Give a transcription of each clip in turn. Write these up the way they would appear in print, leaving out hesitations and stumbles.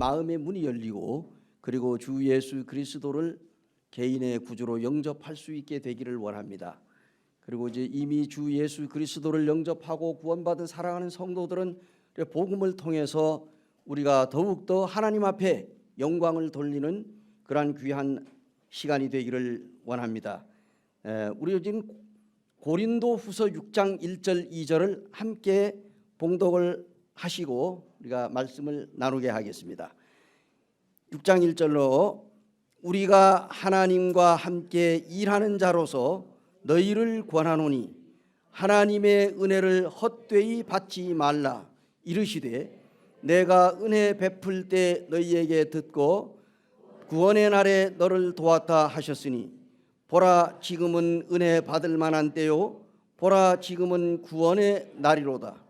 마음의 문이 열리고 그리고 주 예수 그리스도를 개인의 구주로 영접할 수 있게 되기를 원합니다. 그리고 이제 이미 주 예수 그리스도를 영접하고 구원받은 사랑하는 성도들은 복음을 통해서 우리가 더욱더 하나님 앞에 영광을 돌리는 그러한 귀한 시간이 되기를 원합니다. 우리 지금 고린도후서 6장 1절 2절을 함께 봉독을 하시고 우리가 말씀을 나누게 하겠습니다. 6장 1절로 우리가 하나님과 함께 일하는 자로서 너희를 권하노니 하나님의 은혜를 헛되이 받지 말라. 이르시되 내가 은혜 베풀 때 너희에게 듣고 구원의 날에 너를 도왔다 하셨으니 보라 지금은 은혜 받을 만한 때요 보라 지금은 구원의 날이로다.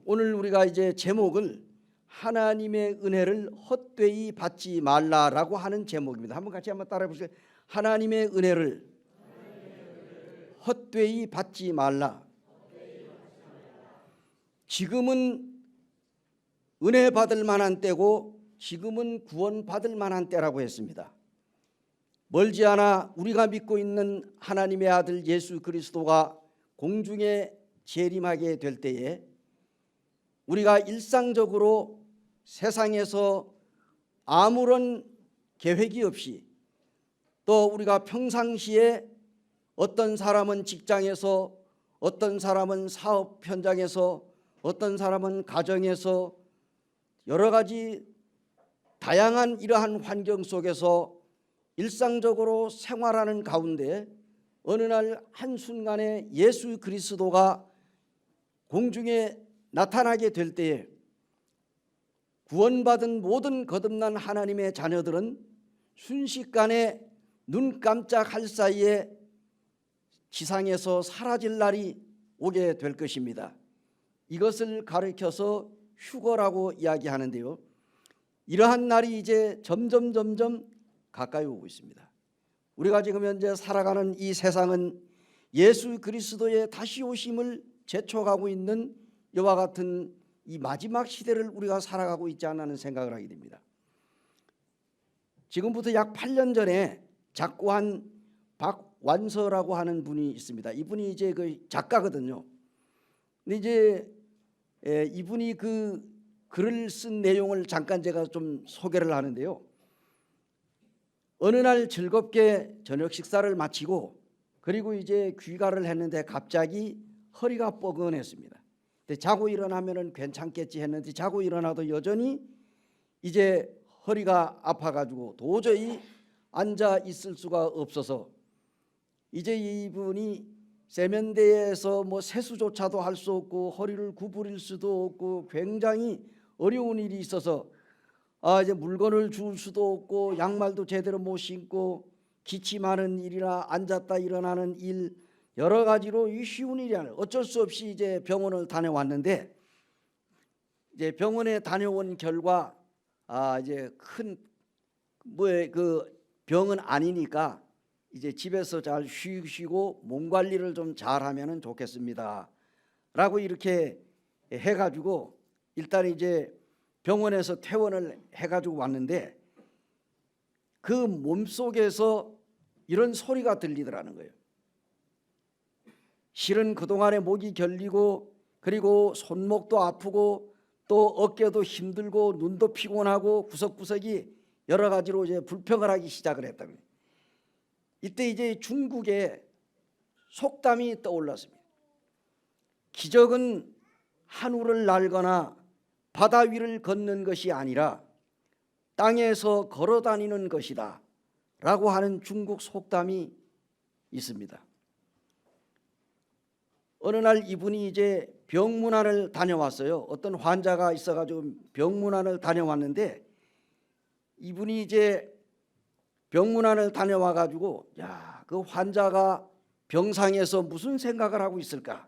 오늘 우리가 이제 제목을 하나님의 은혜를 헛되이 받지 말라라고 하는 제목입니다. 한번 같이 한번 따라해 보세요. 하나님의 은혜를 헛되이 받지 말라. 지금은 은혜 받을 만한 때고 지금은 구원 받을 만한 때라고 했습니다. 멀지 않아 우리가 믿고 있는 하나님의 아들 예수 그리스도가 공중에 재림하게 될 때에 우리가 일상적으로 세상에서 아무런 계획이 없이 또 우리가 평상시에 어떤 사람은 직장에서 어떤 사람은 사업 현장에서 어떤 사람은 가정에서 여러 가지 다양한 이러한 환경 속에서 일상적으로 생활하는 가운데 어느 날 한순간에 예수 그리스도가 공중에 나타나게 될 때에 구원받은 모든 거듭난 하나님의 자녀들은 순식간에 눈 깜짝할 사이에 지상에서 사라질 날이 오게 될 것입니다. 이것을 가리켜서 휴거라고 이야기하는데요. 이러한 날이 이제 점점 가까이 오고 있습니다. 우리가 지금 현재 살아가는 이 세상은 예수 그리스도의 다시 오심을 재촉하고 있는 이와 같은 이 마지막 시대를 우리가 살아가고 있지 않나 하는 생각을 하게 됩니다. 지금부터 약 8년 전에 작고한 박완서라고 하는 분이 있습니다. 이분이 이제 그 작가거든요. 근데 이제 이분이 그 글을 쓴 내용을 잠깐 제가 좀 소개를 하는데요. 어느 날 즐겁게 저녁 식사를 마치고 그리고 이제 귀가를 했는데 갑자기 허리가 뻐근했습니다. 근데 자고 일어나면은 괜찮겠지 했는데 자고 일어나도 여전히 이제 허리가 아파가지고 도저히 앉아 있을 수가 없어서 이제 이분이 세면대에서 뭐 세수조차도 할 수 없고 허리를 구부릴 수도 없고 굉장히 어려운 일이 있어서 이제 물건을 줄 수도 없고 양말도 제대로 못 신고 기침하는 일이나 앉았다 일어나는 일 여러 가지로 이 쉬운 일이 아니에요. 어쩔 수 없이 이제 병원을 다녀왔는데 이제 병원에 다녀온 결과 이제 큰 그 병은 아니니까 이제 집에서 잘 쉬고 몸 관리를 좀 잘하면은 좋겠습니다. 라고 이렇게 해가지고 일단 이제 병원에서 퇴원을 해가지고 왔는데 그 몸속에서 이런 소리가 들리더라는 거예요. 실은 그동안에 목이 결리고 그리고 손목도 아프고 또 어깨도 힘들고 눈도 피곤하고 구석구석이 여러 가지로 이제 불평을 하기 시작을 했다고요. 이때 이제 중국의 속담이 떠올랐습니다. 기적은 하늘을 날거나 바다 위를 걷는 것이 아니라 땅에서 걸어 다니는 것이다 라고 하는 중국 속담이 있습니다. 어느 날 이분이 이제 병문안을 다녀왔어요. 어떤 환자가 있어가지고 병문안을 다녀왔는데 이분이 이제 병문안을 다녀와가지고 그 환자가 병상에서 무슨 생각을 하고 있을까?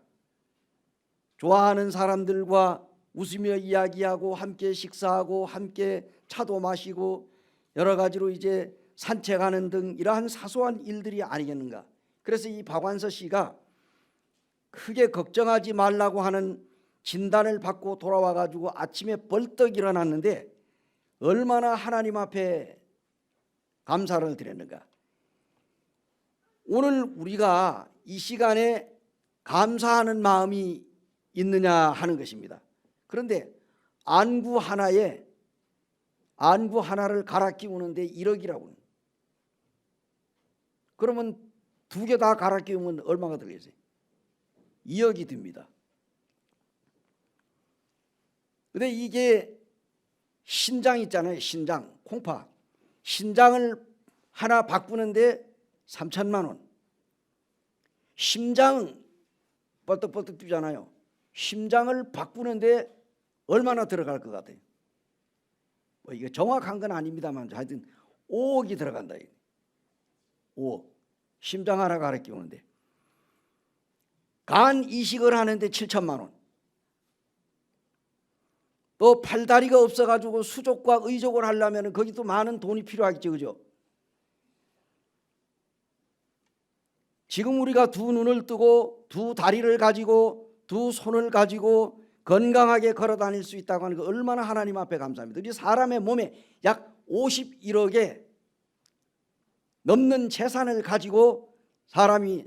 좋아하는 사람들과 웃으며 이야기하고 함께 식사하고 함께 차도 마시고 여러 가지로 이제 산책하는 등 이러한 사소한 일들이 아니겠는가. 그래서 이 박완서 씨가 크게 걱정하지 말라고 하는 진단을 받고 돌아와 가지고 아침에 벌떡 일어났는데 얼마나 하나님 앞에 감사를 드렸는가. 오늘 우리가 이 시간에 감사하는 마음이 있느냐 하는 것입니다. 그런데 안구 하나를 갈아 끼우는데 1억이라고. 그러면 2개 다 갈아 끼우면 얼마가 들겠어요? 2억이 듭니다. 근데 이게 신장 있잖아요. 신장, 콩팥. 신장을 하나 바꾸는데 3천만 원. 심장은 뻗떡뻗떡 뛰잖아요. 심장을 바꾸는데 얼마나 들어갈 것 같아요? 뭐 이게 정확한 건 아닙니다만 하여튼 5억이 들어간다. 5억. 심장 하나 갈아 끼우는데. 간 이식을 하는데 7천만 원. 또 팔다리가 없어가지고 수족과 의족을 하려면 거기도 많은 돈이 필요하겠죠, 그죠? 지금 우리가 2눈을 뜨고 2다리를 가지고 2손을 가지고 건강하게 걸어 다닐 수 있다고 하는 거 얼마나 하나님 앞에 감사합니다. 우리 사람의 몸에 약 51억에 넘는 재산을 가지고 사람이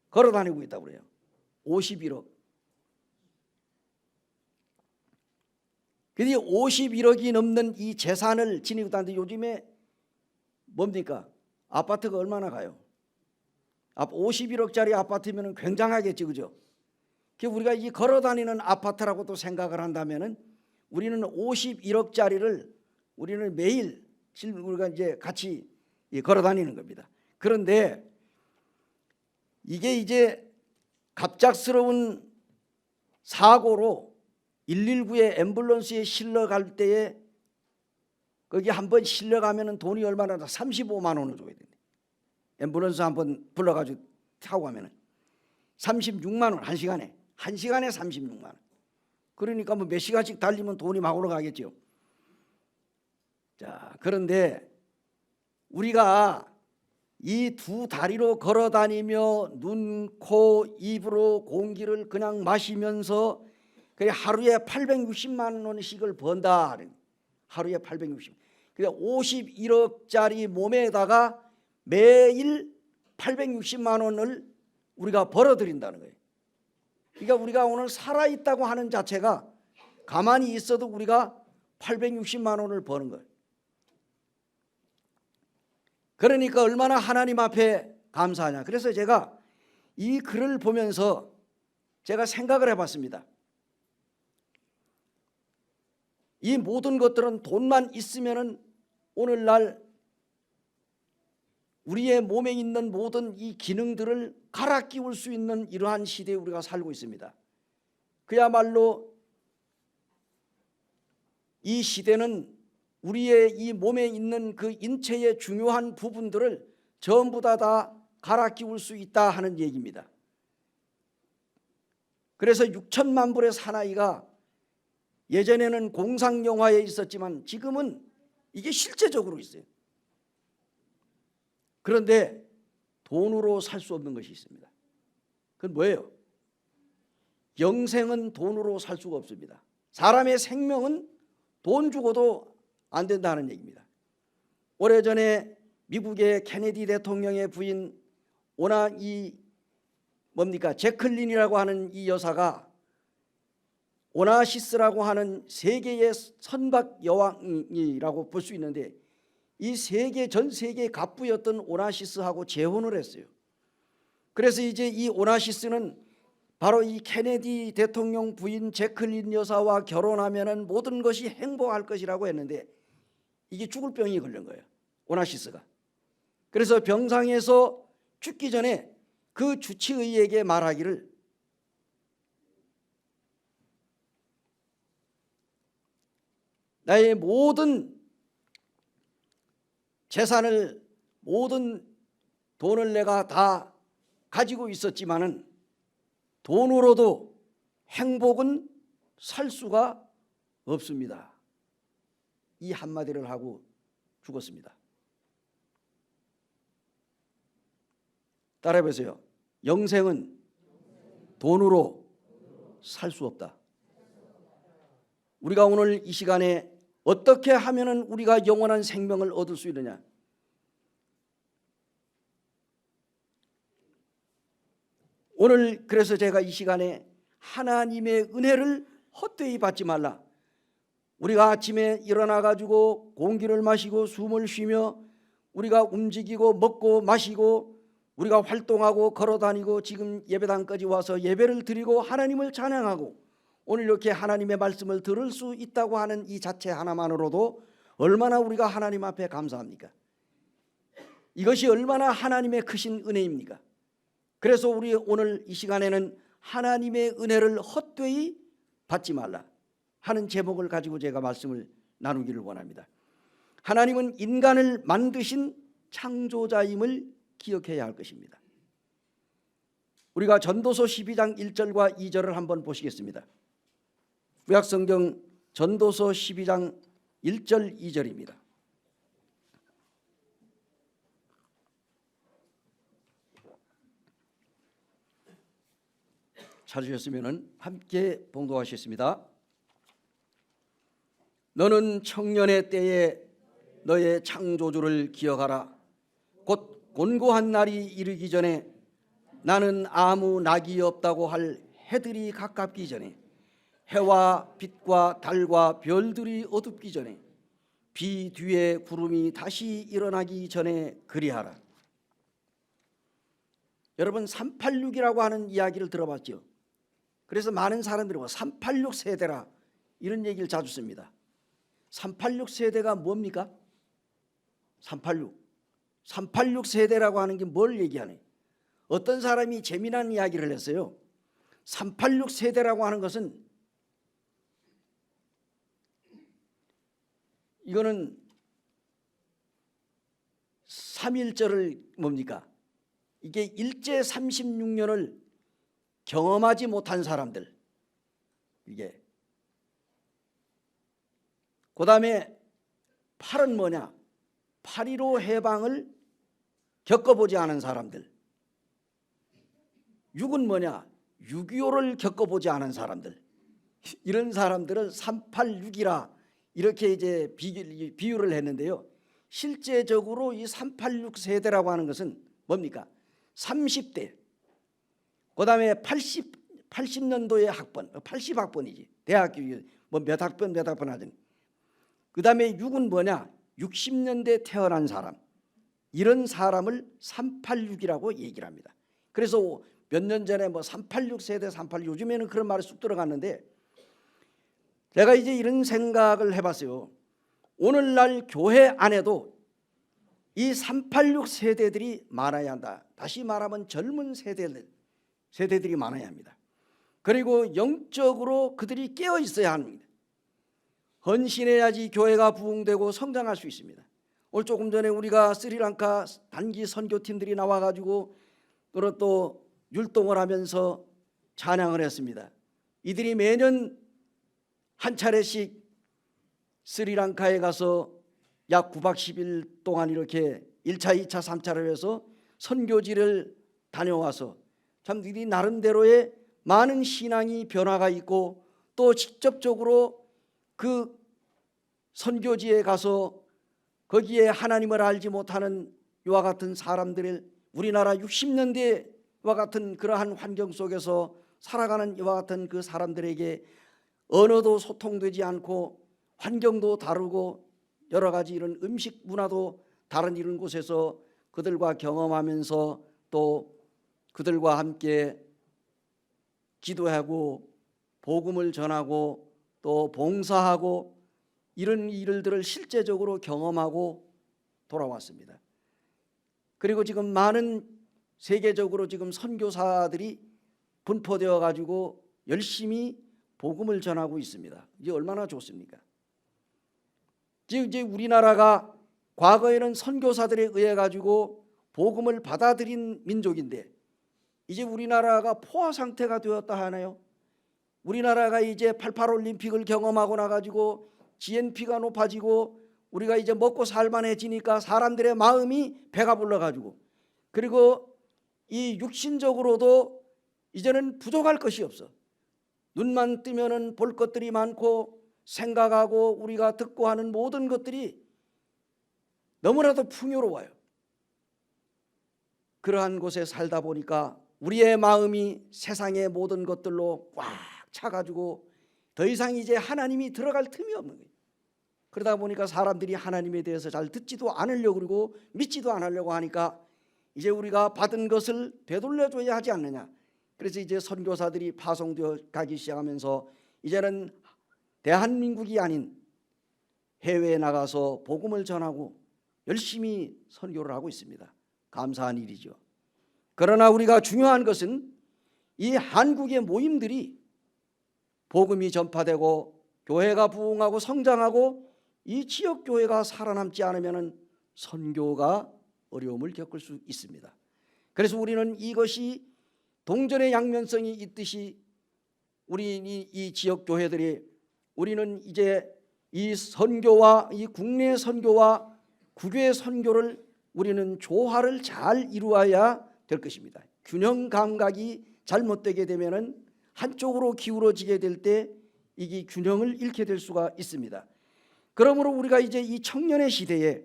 걸어 다니고 있다고 그래요. 51억. 그런데 51억이 넘는 이 재산을 지니고 다니는데 요즘에 뭡니까? 아파트가 얼마나 가요? 51억짜리 아파트면 굉장하겠죠, 그죠? 우리가 이 걸어다니는 아파트라고도 생각을 한다면은 우리는 51억짜리를 우리는 매일 우리가 이제 같이 걸어다니는 겁니다. 그런데 이게 이제 갑작스러운 사고로 119에 앰뷸런스에 실려갈 때에 거기 한번 실려가면은 돈이 얼마나 35만 원을 줘야 된대. 앰뷸런스 한번 불러가지고 타고 가면은 36만 원 한 시간에 36만 원. 그러니까 뭐 몇 시간씩 달리면 돈이 막 올라가겠죠. 자, 그런데 우리가 이 2다리로 걸어 다니며 눈, 코, 입으로 공기를 그냥 마시면서 하루에 860만 원씩을 번다. 하루에 860. 그러니까 51억짜리 몸에다가 매일 860만 원을 우리가 벌어들인다는 거예요. 그러니까 우리가 오늘 살아있다고 하는 자체가 가만히 있어도 우리가 860만 원을 버는 거예요. 그러니까 얼마나 하나님 앞에 감사하냐. 그래서 제가 이 글을 보면서 제가 생각을 해봤습니다. 이 모든 것들은 돈만 있으면은 오늘날 우리의 몸에 있는 모든 이 기능들을 갈아 끼울 수 있는 이러한 시대에 우리가 살고 있습니다. 그야말로 이 시대는 우리의 이 몸에 있는 그 인체의 중요한 부분들을 전부 다 갈아 끼울 수 있다 하는 얘기입니다. 그래서 6천만 불의 사나이가 예전에는 공상영화에 있었지만 지금은 이게 실제적으로 있어요. 그런데 돈으로 살 수 없는 것이 있습니다. 그건 뭐예요? 영생은 돈으로 살 수가 없습니다. 사람의 생명은 돈 주고도 안 된다는 얘기입니다. 오래전에 미국의 케네디 대통령의 부인 제클린이라고 하는 이 여사가 오나시스라고 하는 세계의 선박 여왕이라고 볼 수 있는데 이 전 세계 갑부였던 오나시스하고 재혼을 했어요. 그래서 이제 이 오나시스는 바로 이 케네디 대통령 부인 제클린 여사와 결혼하면은 모든 것이 행복할 것이라고 했는데 이게 죽을 병이 걸린 거예요. 오나시스가. 그래서 병상에서 죽기 전에 그 주치의에게 말하기를 나의 모든 재산을 모든 돈을 내가 다 가지고 있었지만은 돈으로도 행복은 살 수가 없습니다. 이 한마디를 하고 죽었습니다. 따라해 보세요. 영생은 돈으로 살 수 없다. 우리가 오늘 이 시간에 어떻게 하면은 우리가 영원한 생명을 얻을 수 있느냐? 오늘 그래서 제가 이 시간에 하나님의 은혜를 헛되이 받지 말라. 우리가 아침에 일어나 가지고 공기를 마시고 숨을 쉬며 우리가 움직이고 먹고 마시고 우리가 활동하고 걸어다니고 지금 예배당까지 와서 예배를 드리고 하나님을 찬양하고 오늘 이렇게 하나님의 말씀을 들을 수 있다고 하는 이 자체 하나만으로도 얼마나 우리가 하나님 앞에 감사합니까? 이것이 얼마나 하나님의 크신 은혜입니까? 그래서 우리 오늘 이 시간에는 하나님의 은혜를 헛되이 받지 말라 하는 제목을 가지고 제가 말씀을 나누기를 원합니다. 하나님은 인간을 만드신 창조자임을 기억해야 할 것입니다. 우리가 전도서 12장 1절과 2절을 한번 보시겠습니다. 구약성경 전도서 12장 1절 2절입니다. 찾으셨으면 함께 봉독하시겠습니다. 너는 청년의 때에 너의 창조주를 기억하라. 곧 곤고한 날이 이르기 전에 나는 아무 낙이 없다고 할 해들이 가깝기 전에 해와 빛과 달과 별들이 어둡기 전에 비 뒤에 구름이 다시 일어나기 전에 그리하라. 여러분 386이라고 하는 이야기를 들어봤죠? 그래서 많은 사람들이 386 세대라 이런 얘기를 자주 씁니다. 386 세대가 뭡니까? 386 세대라고 하는 게 뭘 얘기하네? 어떤 사람이 재미난 이야기를 했어요. 386 세대라고 하는 것은 이거는 3.1절을 뭡니까? 이게 일제 36년을 경험하지 못한 사람들, 이게 그 다음에 8은 뭐냐? 8.15 해방을 겪어보지 않은 사람들. 6은 뭐냐? 6.25를 겪어보지 않은 사람들. 이런 사람들을 386이라 이렇게 이제 비유를 했는데요. 실제적으로 이 386 세대라고 하는 것은 뭡니까? 30대, 그 다음에 80년도의 학번, 80학번이지. 대학교 뭐 몇 학번 하더니. 그 다음에 6은 뭐냐? 60년대 태어난 사람. 이런 사람을 386이라고 얘기를 합니다. 그래서 몇 년 전에 뭐 386 세대, 386 요즘에는 그런 말이 쑥 들어갔는데 제가 이제 이런 생각을 해봤어요. 오늘날 교회 안에도 이 386 세대들이 많아야 한다. 다시 말하면 젊은 세대들이 많아야 합니다. 그리고 영적으로 그들이 깨어 있어야 합니다. 헌신해야지 교회가 부흥되고 성장할 수 있습니다. 오늘 조금 전에 우리가 스리랑카 단기 선교팀들이 나와가지고 또 율동을 하면서 찬양을 했습니다. 이들이 매년 한 차례씩 스리랑카에 가서 약 9박 10일 동안 이렇게 1차, 2차, 3차를 해서 선교지를 다녀와서 참 이들이 나름대로의 많은 신앙이 변화가 있고 또 직접적으로 그 선교지에 가서 거기에 하나님을 알지 못하는 이와 같은 사람들을 우리나라 60년대와 같은 그러한 환경 속에서 살아가는 이와 같은 그 사람들에게 언어도 소통되지 않고 환경도 다르고 여러 가지 이런 음식 문화도 다른 이런 곳에서 그들과 경험하면서 또 그들과 함께 기도하고 복음을 전하고 또 봉사하고 이런 일들을 실제적으로 경험하고 돌아왔습니다. 그리고 지금 많은 세계적으로 지금 선교사들이 분포되어 가지고 열심히 복음을 전하고 있습니다. 이게 얼마나 좋습니까? 지금 이제 우리나라가 과거에는 선교사들에 의해 가지고 복음을 받아들인 민족인데 이제 우리나라가 포화 상태가 되었다 하나요? 우리나라가 이제 88 올림픽을 경험하고 나가지고 GNP가 높아지고 우리가 이제 먹고 살만해지니까 사람들의 마음이 배가 불러가지고 그리고 이 육신적으로도 이제는 부족할 것이 없어. 눈만 뜨면은 볼 것들이 많고 생각하고 우리가 듣고 하는 모든 것들이 너무나도 풍요로워요. 그러한 곳에 살다 보니까 우리의 마음이 세상의 모든 것들로 꽉 차가지고 더 이상 이제 하나님이 들어갈 틈이 없는 거예요. 그러다 보니까 사람들이 하나님에 대해서 잘 듣지도 않으려고 그러고 믿지도 않으려고 하니까 이제 우리가 받은 것을 되돌려줘야 하지 않느냐. 그래서 이제 선교사들이 파송되어 가기 시작하면서 이제는 대한민국이 아닌 해외에 나가서 복음을 전하고 열심히 선교를 하고 있습니다. 감사한 일이죠. 그러나 우리가 중요한 것은 이 한국의 모임들이 복음이 전파되고 교회가 부흥하고 성장하고 이 지역 교회가 살아남지 않으면 선교가 어려움을 겪을 수 있습니다. 그래서 우리는 이것이 동전의 양면성이 있듯이 우리 이 지역 교회들이 우리는 이제 이 선교와 이 국내 선교와 국외 선교를 우리는 조화를 잘 이루어야 될 것입니다. 균형 감각이 잘못되게 되면은 한쪽으로 기울어지게 될 때 이게 균형을 잃게 될 수가 있습니다. 그러므로 우리가 이제 이 청년의 시대에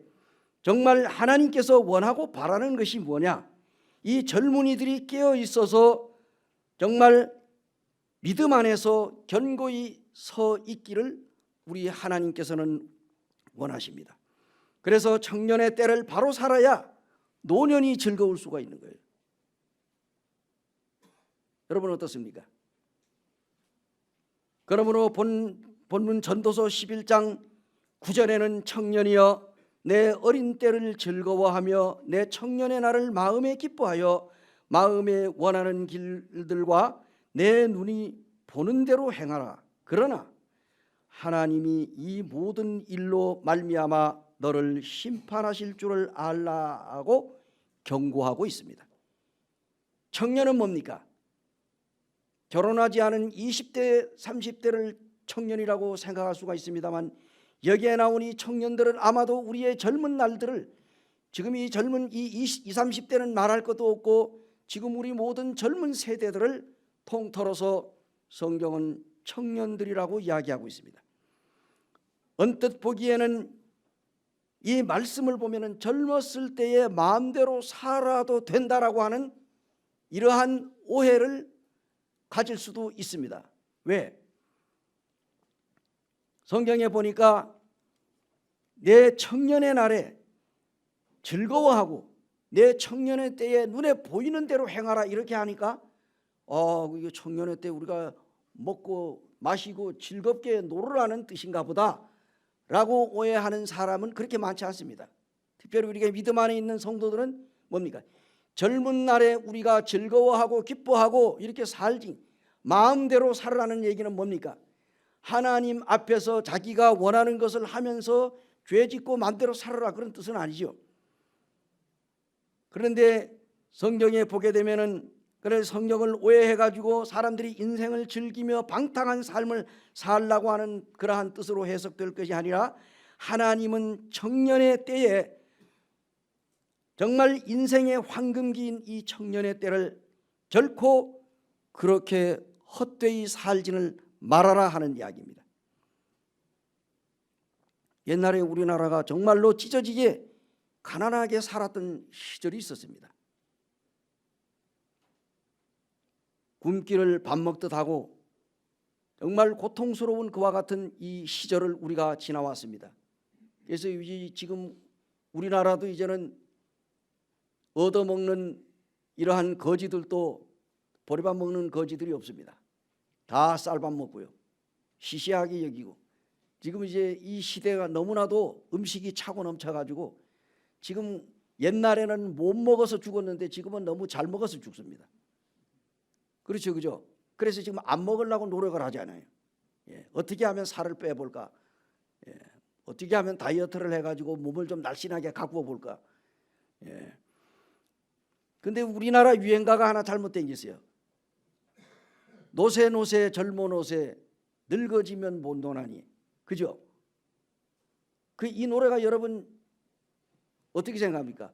정말 하나님께서 원하고 바라는 것이 뭐냐? 이 젊은이들이 깨어 있어서 정말 믿음 안에서 견고히 서 있기를 우리 하나님께서는 원하십니다. 그래서 청년의 때를 바로 살아야 노년이 즐거울 수가 있는 거예요. 여러분 어떻습니까? 그러므로 본문 전도서 11장 9절에는 청년이여 내 어린 때를 즐거워하며 내 청년의 날을 마음에 기뻐하여 마음에 원하는 길들과 내 눈이 보는 대로 행하라. 그러나 하나님이 이 모든 일로 말미암아 너를 심판하실 줄을 알라 하고 경고하고 있습니다. 청년은 뭡니까? 결혼하지 않은 20대 30대를 청년이라고 생각할 수가 있습니다만 여기에 나온 이 청년들은 아마도 우리의 젊은 날들을 지금 이 젊은 이 20, 30대는 말할 것도 없고 지금 우리 모든 젊은 세대들을 통틀어서 성경은 청년들이라고 이야기하고 있습니다. 언뜻 보기에는 이 말씀을 보면은 젊었을 때의 마음대로 살아도 된다라고 하는 이러한 오해를 가질 수도 있습니다. 왜? 성경에 보니까 내 청년의 날에 즐거워하고 내 청년의 때에 눈에 보이는 대로 행하라 이렇게 하니까 이게 청년의 때 우리가 먹고 마시고 즐겁게 놀으라는 뜻인가 보다 라고 오해하는 사람은 그렇게 많지 않습니다. 특별히 우리가 믿음 안에 있는 성도들은 뭡니까? 젊은 날에 우리가 즐거워하고 기뻐하고 이렇게 살지 마음대로 살으라는 얘기는 뭡니까? 하나님 앞에서 자기가 원하는 것을 하면서 죄짓고 마음대로 살아라 그런 뜻은 아니죠. 그런데 성경에 보게 되면은 그래서 성경을 오해해가지고 사람들이 인생을 즐기며 방탕한 삶을 살라고 하는 그러한 뜻으로 해석될 것이 아니라 하나님은 청년의 때에 정말 인생의 황금기인 이 청년의 때를 결코 그렇게 헛되이 살지는 말아라 하는 이야기입니다. 옛날에 우리나라가 정말로 찢어지게 가난하게 살았던 시절이 있었습니다. 굶기를 밥 먹듯 하고 정말 고통스러운 그와 같은 이 시절을 우리가 지나왔습니다. 그래서 지금 우리나라도 이제는 얻어먹는 이러한 거지들도 보리밥 먹는 거지들이 없습니다. 다 쌀밥 먹고요. 시시하게 여기고 지금 이제 이 시대가 너무나도 음식이 차고 넘쳐가지고 지금 옛날에는 못 먹어서 죽었는데 지금은 너무 잘 먹어서 죽습니다. 그렇죠, 그죠? 그래서 지금 안 먹으려고 노력을 하잖아요. 어떻게 하면 살을 빼볼까? 어떻게 하면 다이어트를 해가지고 몸을 좀 날씬하게 가꾸어 볼까? 근데 우리나라 유행가가 하나 잘못된 게 있어요. 노세 젊어 노세 늙어지면 못 노나니. 그죠? 이 노래가 여러분 어떻게 생각합니까?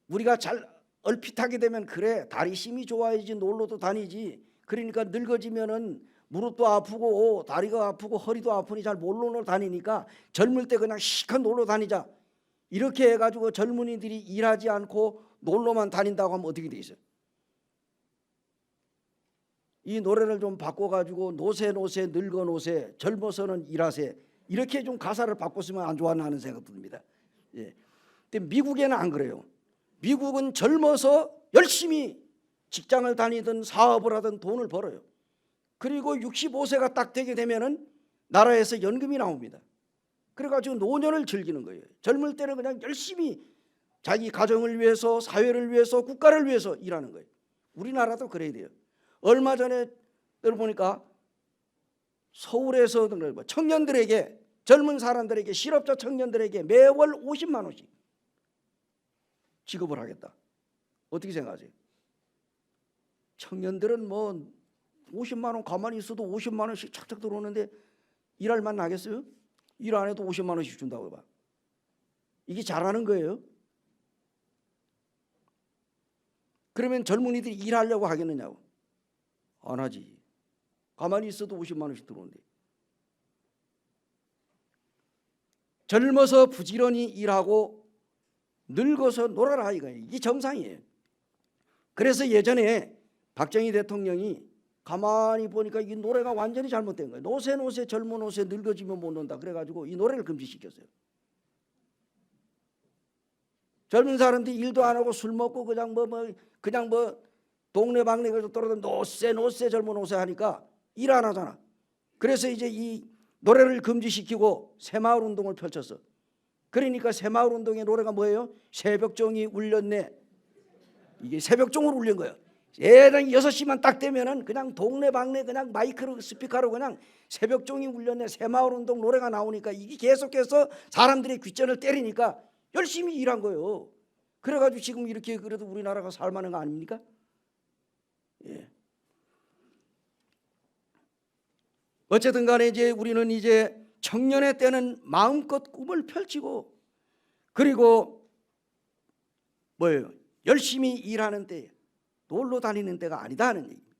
우리가 잘 얼핏하게 되면 그래 다리 힘이 좋아야지 놀러도 다니지 그러니까 늙어지면은 무릎도 아프고 다리가 아프고 허리도 아프니 잘 못 놀러 다니니까 젊을 때 그냥 시컷 놀러 다니자 이렇게 해가지고 젊은이들이 일하지 않고 놀러만 다닌다고 하면 어떻게 돼 있어요? 이 노래를 좀 바꿔가지고 노세 노세 늙어 노세 젊어서는 일하세 이렇게 좀 가사를 바꿨으면 안 좋아하나 하는 생각 듭니다. 예. 근데 미국에는 안 그래요. 미국은 젊어서 열심히 직장을 다니든 사업을 하든 돈을 벌어요. 그리고 65세가 딱 되게 되면은 나라에서 연금이 나옵니다. 그래가지고 노년을 즐기는 거예요. 젊을 때는 그냥 열심히 자기 가정을 위해서 사회를 위해서 국가를 위해서 일하는 거예요. 우리나라도 그래야 돼요. 얼마 전에 보니까 서울에서 청년들에게 젊은 사람들에게 실업자 청년들에게 매월 50만 원씩 지급을 하겠다. 어떻게 생각하세요? 청년들은 뭐 50만 원 가만히 있어도 50만 원씩 착착 들어오는데 일할 만 나겠어요? 일 안 해도 50만 원씩 준다고 봐. 이게 잘하는 거예요? 그러면 젊은이들이 일하려고 하겠느냐고? 안 하지. 가만히 있어도 50만 원씩 들어오는데. 젊어서 부지런히 일하고 늙어서 놀아라 이거예요. 이게 정상이에요. 그래서 예전에 박정희 대통령이 가만히 보니까 이 노래가 완전히 잘못된 거예요. 노세 노세 젊어 노세 늙어지면 못 논다. 그래가지고 이 노래를 금지시켰어요. 젊은 사람들이 일도 안 하고 술 먹고 그냥 뭐 동네방네 가서 떨어져 노세 노세 젊어 노세 하니까 일 안 하잖아. 그래서 이제 이 노래를 금지시키고 새마을 운동을 펼쳤어. 그러니까 새마을 운동의 노래가 뭐예요? 새벽종이 울렸네. 이게 새벽종으로 울린 거예요. 예당 6시만 딱 되면은 그냥 동네방네 그냥 마이크로 스피커로 그냥 새벽종이 울렸네 새마을 운동 노래가 나오니까 이게 계속해서 사람들의 귓전을 때리니까 열심히 일한 거예요. 그래가지고 지금 이렇게 그래도 우리나라가 살만한 거 아닙니까? 예. 어쨌든 간에 이제 우리는 이제 청년의 때는 마음껏 꿈을 펼치고 그리고 뭐예요? 열심히 일하는 때 놀러 다니는 때가 아니다 하는 얘기입니다.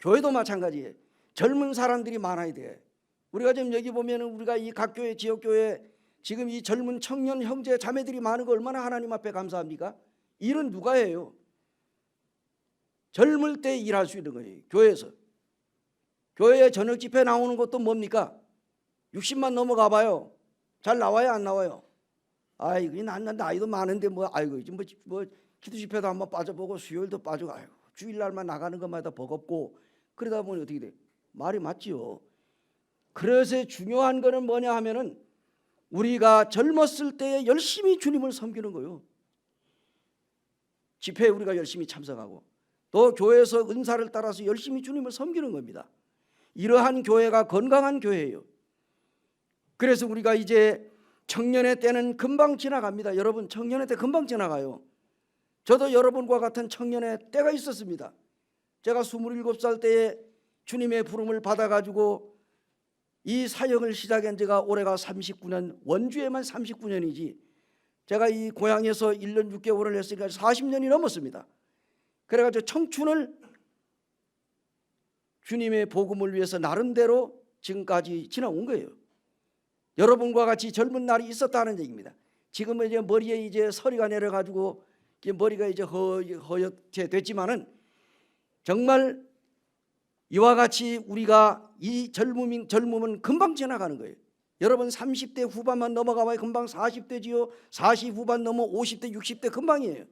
교회도 마찬가지예요. 젊은 사람들이 많아야 돼. 우리가 지금 여기 보면은 우리가 이 각 교회 지역교회 지금 이 젊은 청년 형제 자매들이 많은 거 얼마나 하나님 앞에 감사합니까? 일은 누가 해요? 젊을 때 일할 수 있는 거예요. 교회에서. 교회에 저녁 집회 나오는 것도 뭡니까? 60만 넘어가 봐요. 잘 나와요 안 나와요? 아이고 난 나이도 많은데 뭐 아이고 뭐 기도 집회도 한번 빠져보고 수요일도 빠지고 아이고 주일날만 나가는 것마다 버겁고 그러다 보니 어떻게 돼? 말이 맞지요. 그래서 중요한 거는 뭐냐 하면은 우리가 젊었을 때 열심히 주님을 섬기는 거예요. 집회에 우리가 열심히 참석하고 또 교회에서 은사를 따라서 열심히 주님을 섬기는 겁니다. 이러한 교회가 건강한 교회예요. 그래서 우리가 이제 청년의 때는 금방 지나갑니다. 여러분 청년의 때 금방 지나가요. 저도 여러분과 같은 청년의 때가 있었습니다. 제가 27살 때에 주님의 부름을 받아가지고 이 사역을 시작한 지가 올해가 39년 원주에만 39년이지 제가 이 고향에서 1년 6개월을 했으니까 40년이 넘었습니다. 그래가지고 청춘을 주님의 복음을 위해서 나름대로 지금까지 지나온 거예요. 여러분과 같이 젊은 날이 있었다는 얘기입니다. 지금은 이제 머리에 이제 서리가 내려가지고 머리가 이제 허옇게 됐지만은 정말 이와 같이 우리가 이 젊음은 금방 지나가는 거예요. 여러분 30대 후반만 넘어가봐야 금방 40대지요. 40 후반 넘어 50대 60대 금방이에요.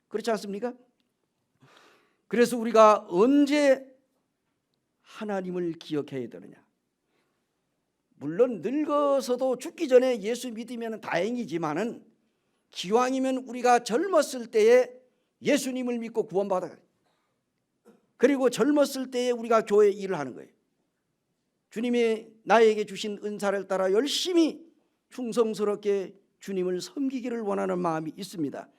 그렇지 않습니까? 그래서 우리가 언제 하나님을 기억해야 되느냐. 물론 늙어서도 죽기 전에 예수 믿으면 다행이지만은 기왕이면 우리가 젊었을 때에 예수님을 믿고 구원받아 그리고 젊었을 때에 우리가 교회 일을 하는 거예요. 주님이 나에게 주신 은사를 따라 열심히 충성스럽게 주님을 섬기기를 원하는 마음이 있습니다.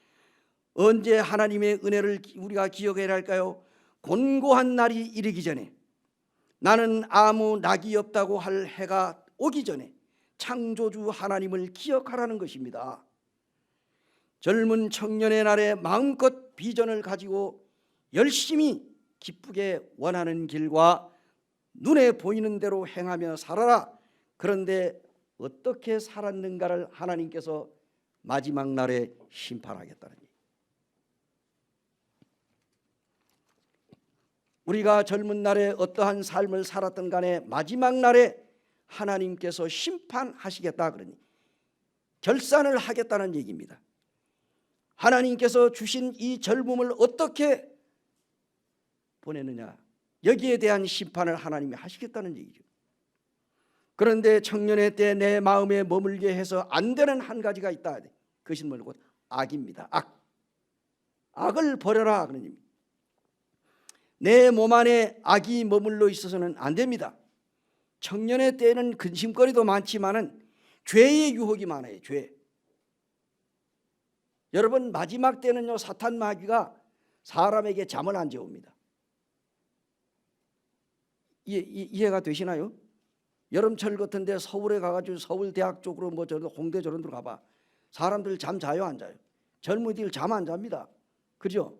언제 하나님의 은혜를 우리가 기억해야 할까요? 곤고한 날이 이르기 전에 나는 아무 낙이 없다고 할 해가 오기 전에 창조주 하나님을 기억하라는 것입니다. 젊은 청년의 날에 마음껏 비전을 가지고 열심히 기쁘게 원하는 길과 눈에 보이는 대로 행하며 살아라. 그런데 어떻게 살았는가를 하나님께서 마지막 날에 심판하겠다는 얘기. 우리가 젊은 날에 어떠한 삶을 살았던 간에 마지막 날에 하나님께서 심판하시겠다 그러니 결산을 하겠다는 얘기입니다. 하나님께서 주신 이 젊음을 어떻게 보내느냐, 여기에 대한 심판을 하나님이 하시겠다는 얘기죠. 그런데 청년의 때 내 마음에 머물게 해서 안 되는 한 가지가 있다. 그것이 뭐고? 악입니다. 악을 버려라 그런 의미. 내 몸 안에 악이 머물러 있어서는 안 됩니다. 청년의 때에는 근심거리도 많지만은 죄의 유혹이 많아요. 죄. 여러분, 마지막 때는요, 사탄 마귀가 사람에게 잠을 안 재웁니다. 이해가 되시나요? 여름철 같은데 서울에 가가지고 서울대학 쪽으로 뭐 저런 홍대 저런 데로 가봐. 사람들 잠 자요, 안 자요? 젊은이들 잠 안 잡니다. 그죠?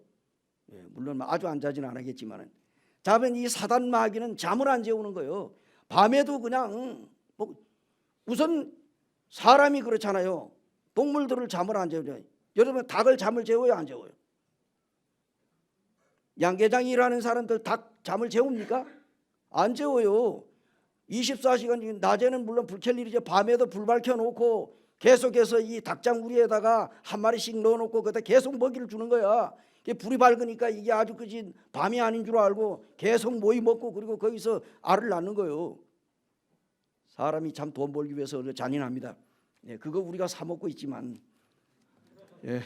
예, 물론 아주 안 자지는 않겠지만은 자면 이 사단 마귀는 잠을 안 재우는 거예요. 밤에도 그냥 뭐 우선 사람이 그렇잖아요. 동물들을 잠을 안 재워요. 여러분, 닭을 잠을 재워요, 안 재워요? 양계장이 일하는 사람들 닭 잠을 재웁니까? 안 재워요. 24시간, 낮에는 물론 불 켤 일이죠. 밤에도 불 밝혀놓고 계속해서 이 닭장 우리에다가 한 마리씩 넣어놓고 그다 계속 먹이를 주는 거야. 불이 밝으니까 이게 아주 그지 밤이 아닌 줄 알고 계속 모이 먹고 그리고 거기서 알을 낳는 거예요. 사람이 참 돈 벌기 위해서 잔인합니다. 예, 그거 우리가 사 먹고 있지만, 예.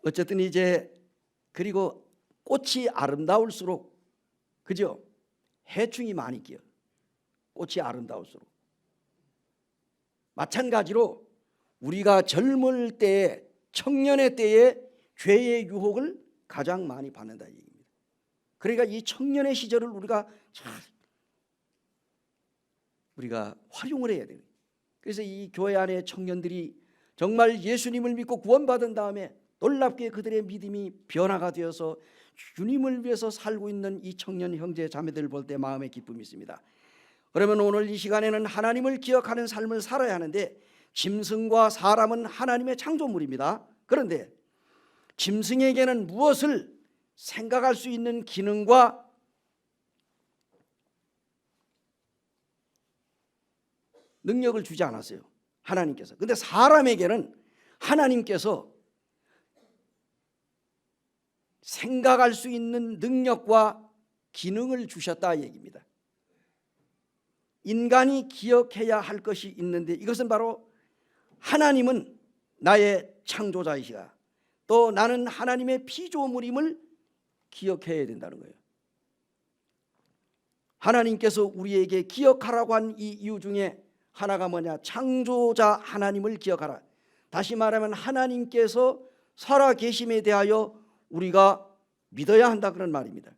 어쨌든 이제 그리고 꽃이 아름다울수록, 그죠? 해충이 많이 끼어. 꽃이 아름다울수록. 마찬가지로 우리가 젊을 때에, 청년의 때에 죄의 유혹을 가장 많이 받는다 이 얘기입니다. 그러니까 이 청년의 시절을 우리가 활용을 해야 돼요. 그래서 이 교회 안에 청년들이 정말 예수님을 믿고 구원받은 다음에 놀랍게 그들의 믿음이 변화가 되어서 주님을 위해서 살고 있는 이 청년 형제 자매들 볼 때 마음의 기쁨이 있습니다. 그러면 오늘 이 시간에는 하나님을 기억하는 삶을 살아야 하는데, 짐승과 사람은 하나님의 창조물입니다. 그런데 짐승에게는 무엇을 생각할 수 있는 기능과 능력을 주지 않았어요, 하나님께서. 근데 사람에게는 하나님께서 생각할 수 있는 능력과 기능을 주셨다 얘기입니다. 인간이 기억해야 할 것이 있는데, 이것은 바로 하나님은 나의 창조자이시다, 또 나는 하나님의 피조물임을 기억해야 된다는 거예요. 하나님께서 우리에게 기억하라고 한 이 이유 중에 하나가 뭐냐? 창조자 하나님을 기억하라. 다시 말하면 하나님께서 살아 계심에 대하여 우리가 믿어야 한다 그런 말입니다.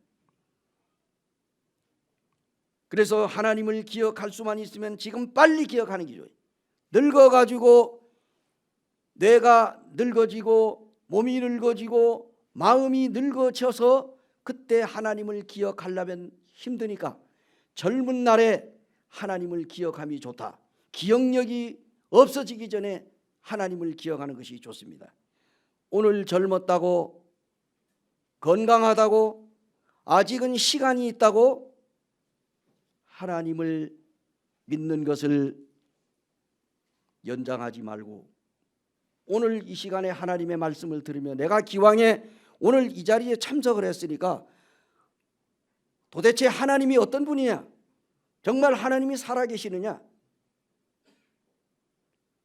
그래서 하나님을 기억할 수만 있으면 지금 빨리 기억하는 게 좋아요. 늙어가지고 뇌가 늙어지고 몸이 늙어지고 마음이 늙어져서 그때 하나님을 기억하려면 힘드니까 젊은 날에 하나님을 기억함이 좋다. 기억력이 없어지기 전에 하나님을 기억하는 것이 좋습니다. 오늘 젊었다고, 건강하다고, 아직은 시간이 있다고 하나님을 믿는 것을 연장하지 말고, 오늘 이 시간에 하나님의 말씀을 들으며 내가 기왕에 오늘 이 자리에 참석을 했으니까 도대체 하나님이 어떤 분이냐, 정말 하나님이 살아계시느냐,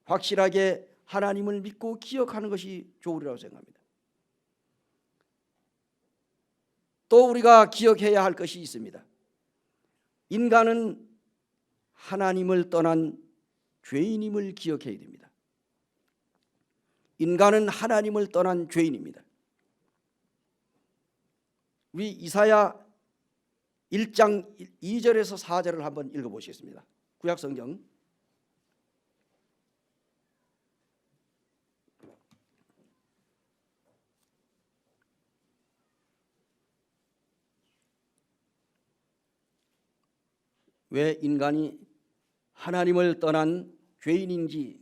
확실하게 하나님을 믿고 기억하는 것이 좋으리라고 생각합니다. 또 우리가 기억해야 할 것이 있습니다. 인간은 하나님을 떠난 죄인임을 기억해야 됩니다. 인간은 하나님을 떠난 죄인입니다. 우리 이사야 1장 2절에서 4절을 한번 읽어보시겠습니다. 구약성경. 왜 인간이 하나님을 떠난 죄인인지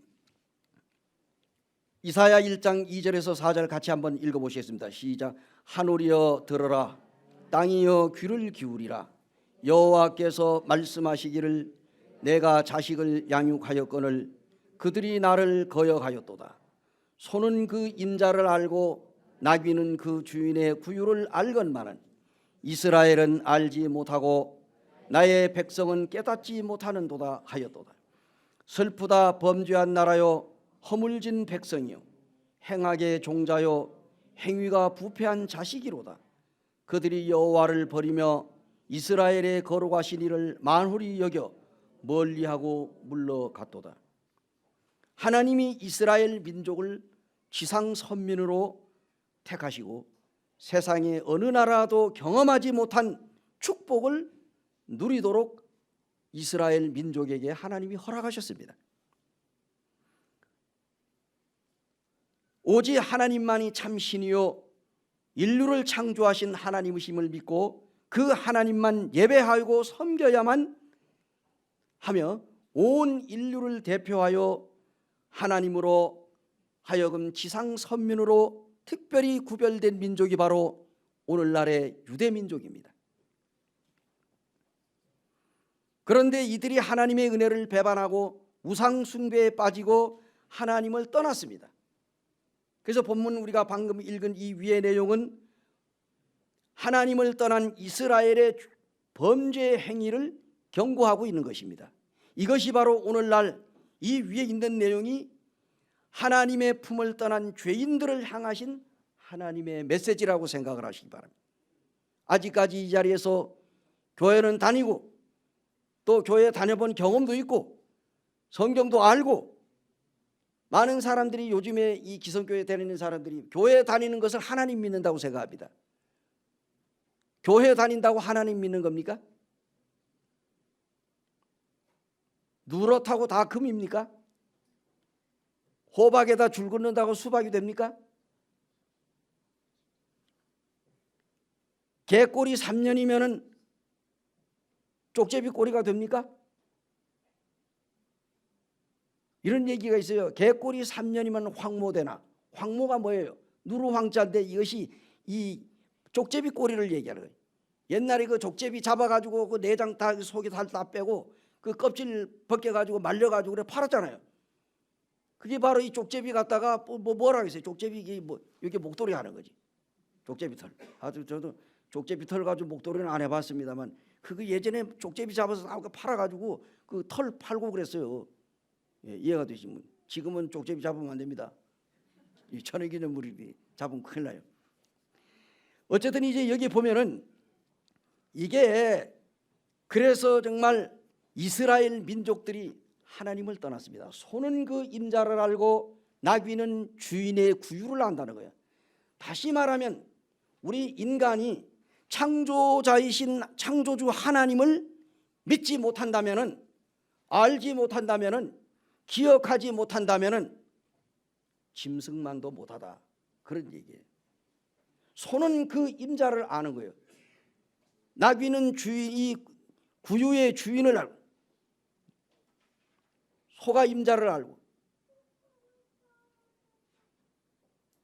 이사야 1장 2절에서 4절 같이 한번 읽어보시겠습니다. 시작. 하늘이여 들어라, 땅이여 귀를 기울이라. 여호와께서 말씀하시기를 내가 자식을 양육하였거늘 그들이 나를 거역하였도다. 소는 그 임자를 알고 나귀는 그 주인의 구유를 알건만은 이스라엘은 알지 못하고 나의 백성은 깨닫지 못하는도다 하였도다. 슬프다 범죄한 나라요 허물진 백성이요 행악의 종자요 행위가 부패한 자식이로다. 그들이 여호와를 버리며 이스라엘의 거룩하신 이를 만홀히 여겨 멀리하고 물러갔도다. 하나님이 이스라엘 민족을 지상 선민으로 택하시고 세상의 어느 나라도 경험하지 못한 축복을 누리도록 이스라엘 민족에게 하나님이 허락하셨습니다. 오직 하나님만이 참 신이요 인류를 창조하신 하나님이심을 믿고 그 하나님만 예배하고 섬겨야만 하며 온 인류를 대표하여 하나님으로 하여금 지상 선민으로 특별히 구별된 민족이 바로 오늘날의 유대민족입니다. 그런데 이들이 하나님의 은혜를 배반하고 우상 숭배에 빠지고 하나님을 떠났습니다. 그래서 본문 우리가 방금 읽은 이 위의 내용은 하나님을 떠난 이스라엘의 범죄 행위를 경고하고 있는 것입니다. 이것이 바로 오늘날 이 위에 있는 내용이 하나님의 품을 떠난 죄인들을 향하신 하나님의 메시지라고 생각을 하시기 바랍니다. 아직까지 이 자리에서 교회는 다니고 또 교회 다녀본 경험도 있고 성경도 알고 많은 사람들이 요즘에 이 기성교회 다니는 사람들이 교회 다니는 것을 하나님 믿는다고 생각합니다. 교회 다닌다고 하나님 믿는 겁니까? 누렇다고 다 금입니까? 호박에다 줄 긋는다고 수박이 됩니까? 개꼬리 3년이면은 쪽제비 꼬리가 됩니까? 이런 얘기가 있어요. 개꼬리 3년이면 황모되나. 황모가 뭐예요? 누르황자인데 이것이 이 족제비 꼬리를 얘기하는 거예요. 옛날에 그 족제비 잡아가지고 그 내장 다 속에 다 빼고 그 껍질 벗겨가지고 말려가지고 그래 팔았잖아요. 그게 바로 이 족제비 갖다가 뭐라 그랬어요? 족제비 이게 뭐 이렇게 목도리 하는 거지. 족제비 털. 아주 저도 족제비 털 가지고 목도리는 안 해봤습니다만 그거 예전에 족제비 잡아서 팔아가지고 그 털 팔고 그랬어요. 예, 이해가 되시면 지금은 족제비 잡으면 안 됩니다. 이 천연기념물이 잡으면 큰일 나요. 어쨌든 이제 여기 보면은 이게 그래서 정말 이스라엘 민족들이 하나님을 떠났습니다. 소는 그 임자를 알고 나귀는 주인의 구유를 안다는 거예요. 다시 말하면 우리 인간이 창조자이신 창조주 하나님을 믿지 못한다면은, 알지 못한다면은, 기억하지 못한다면은 짐승만도 못하다, 그런 얘기예요. 소는 그 임자를 아는 거예요. 나귀는 이 구유의 주인을 알고, 소가 임자를 알고.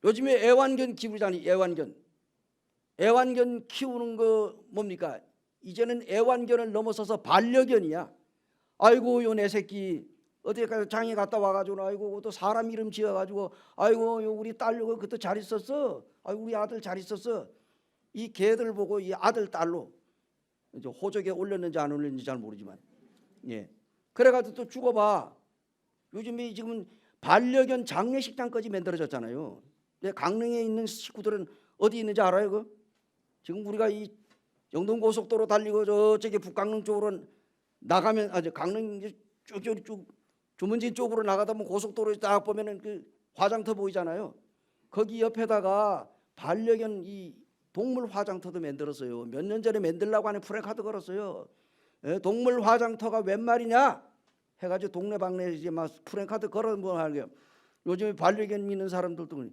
요즘에 애완견 키우잖아요. 애완견 키우는 거 뭡니까? 이제는 애완견을 넘어서서 반려견이야. 아이고 요 내 새끼 어디 장에 갔다 와가지고, 아이고 또 사람 이름 지어가지고, 아이고 요 우리 딸 그때 잘 있었어, 아이고 우리 아들 잘 있었어. 이 개들 보고 이 아들 딸로 이제 호적에 올렸는지 안 올렸는지 잘 모르지만, 예, 그래가지고 또 죽어봐. 요즘에 지금 반려견 장례식장까지 만들어졌잖아요. 강릉에 있는 식구들은 어디 있는지 알아요? 그 지금 우리가 이 영동고속도로 달리고 저쪽에 북강릉 쪽으로 나가면, 아주 강릉 쭉 주문진 쪽으로 나가다 보면 고속도로에 딱 보면은 그 화장터 보이잖아요. 거기 옆에다가 반려견 이 동물 화장터도 만들었어요. 몇 년 전에 만들라고 하는 프랜카드 걸었어요. 예, 동물 화장터가 웬 말이냐 해가지고 동네방네 이제 막 프랜카드 걸어 뭐 하게요. 요즘에 반려견 믿는 사람들도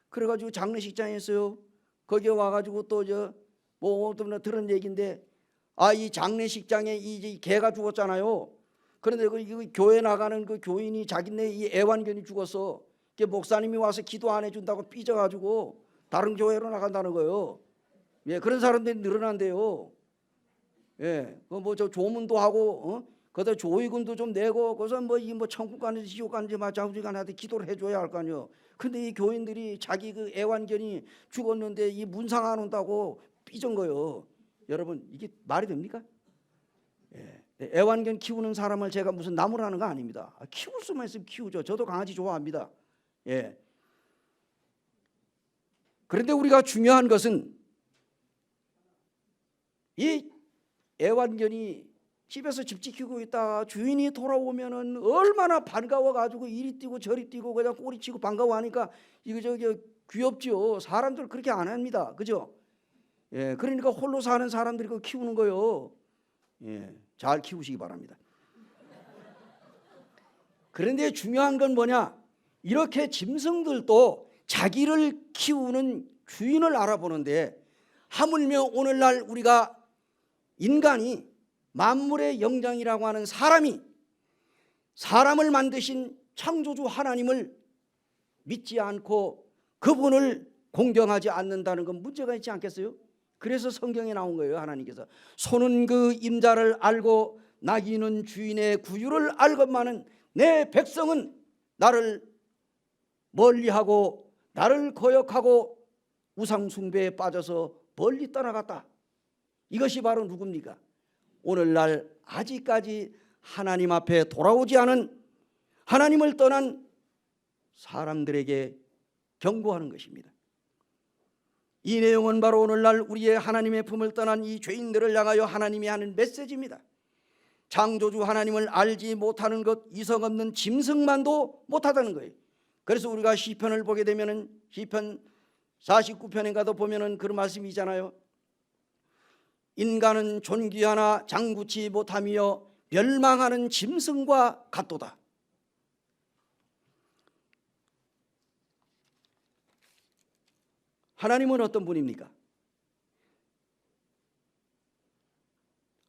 그래가지고 장례식장에 있어요. 거기에 와가지고 또 저 뭐 들은 얘기인데, 이 장례식장에 이 개가 죽었잖아요. 그런데 그 교회 나가는 그 교인이 자기네 이 애완견이 죽었어. 목사님이 와서 기도 안 해준다고 삐져가지고 다른 교회로 나간다는 거예요. 예, 그런 사람들이 늘어난대요. 예, 뭐 저 조문도 하고, 거기다 조의금도 좀 내고, 거기서 뭐 천국 가는지 지옥 가는지 자우지간한테 기도를 해줘야 할 거 아니에요. 근데 이 교인들이 자기 그 애완견이 죽었는데 이 문상 안 온다고 삐진 거예요. 여러분, 이게 말이 됩니까? 예. 애완견 키우는 사람을 제가 무슨 나무라는 거 아닙니다. 키울 수만 있으면 키우죠. 저도 강아지 좋아합니다. 예. 그런데 우리가 중요한 것은 이 애완견이 집에서 집 지키고 있다가 주인이 돌아오면은 얼마나 반가워가지고 이리 뛰고 저리 뛰고 그냥 꼬리치고 반가워하니까 이거 저기 귀엽죠. 사람들 그렇게 안 합니다. 그죠? 예, 그러니까 홀로 사는 사람들이 그거 키우는 거요. 예, 잘 키우시기 바랍니다. 그런데 중요한 건 뭐냐? 이렇게 짐승들도 자기를 키우는 주인을 알아보는데 하물며 오늘날 우리가 인간이 만물의 영장이라고 하는 사람이 사람을 만드신 창조주 하나님을 믿지 않고 그분을 공경하지 않는다는 건 문제가 있지 않겠어요? 그래서 성경에 나온 거예요. 하나님께서 소는 그 임자를 알고 나귀는 주인의 구유를 알건만은 내 백성은 나를 멀리하고 나를 거역하고 우상숭배에 빠져서 멀리 떠나갔다. 이것이 바로 누굽니까? 오늘날 아직까지 하나님 앞에 돌아오지 않은 하나님을 떠난 사람들에게 경고하는 것입니다. 이 내용은 바로 오늘날 우리의 하나님의 품을 떠난 이 죄인들을 향하여 하나님이 하는 메시지입니다. 창조주 하나님을 알지 못하는 것, 이성 없는 짐승만도 못하다는 거예요. 그래서 우리가 시편을 보게 되면은 시편 49편에 가도 보면은 그런 말씀이잖아요. 인간은 존귀하나 장구치 못하며 멸망하는 짐승과 같도다. 하나님은 어떤 분입니까?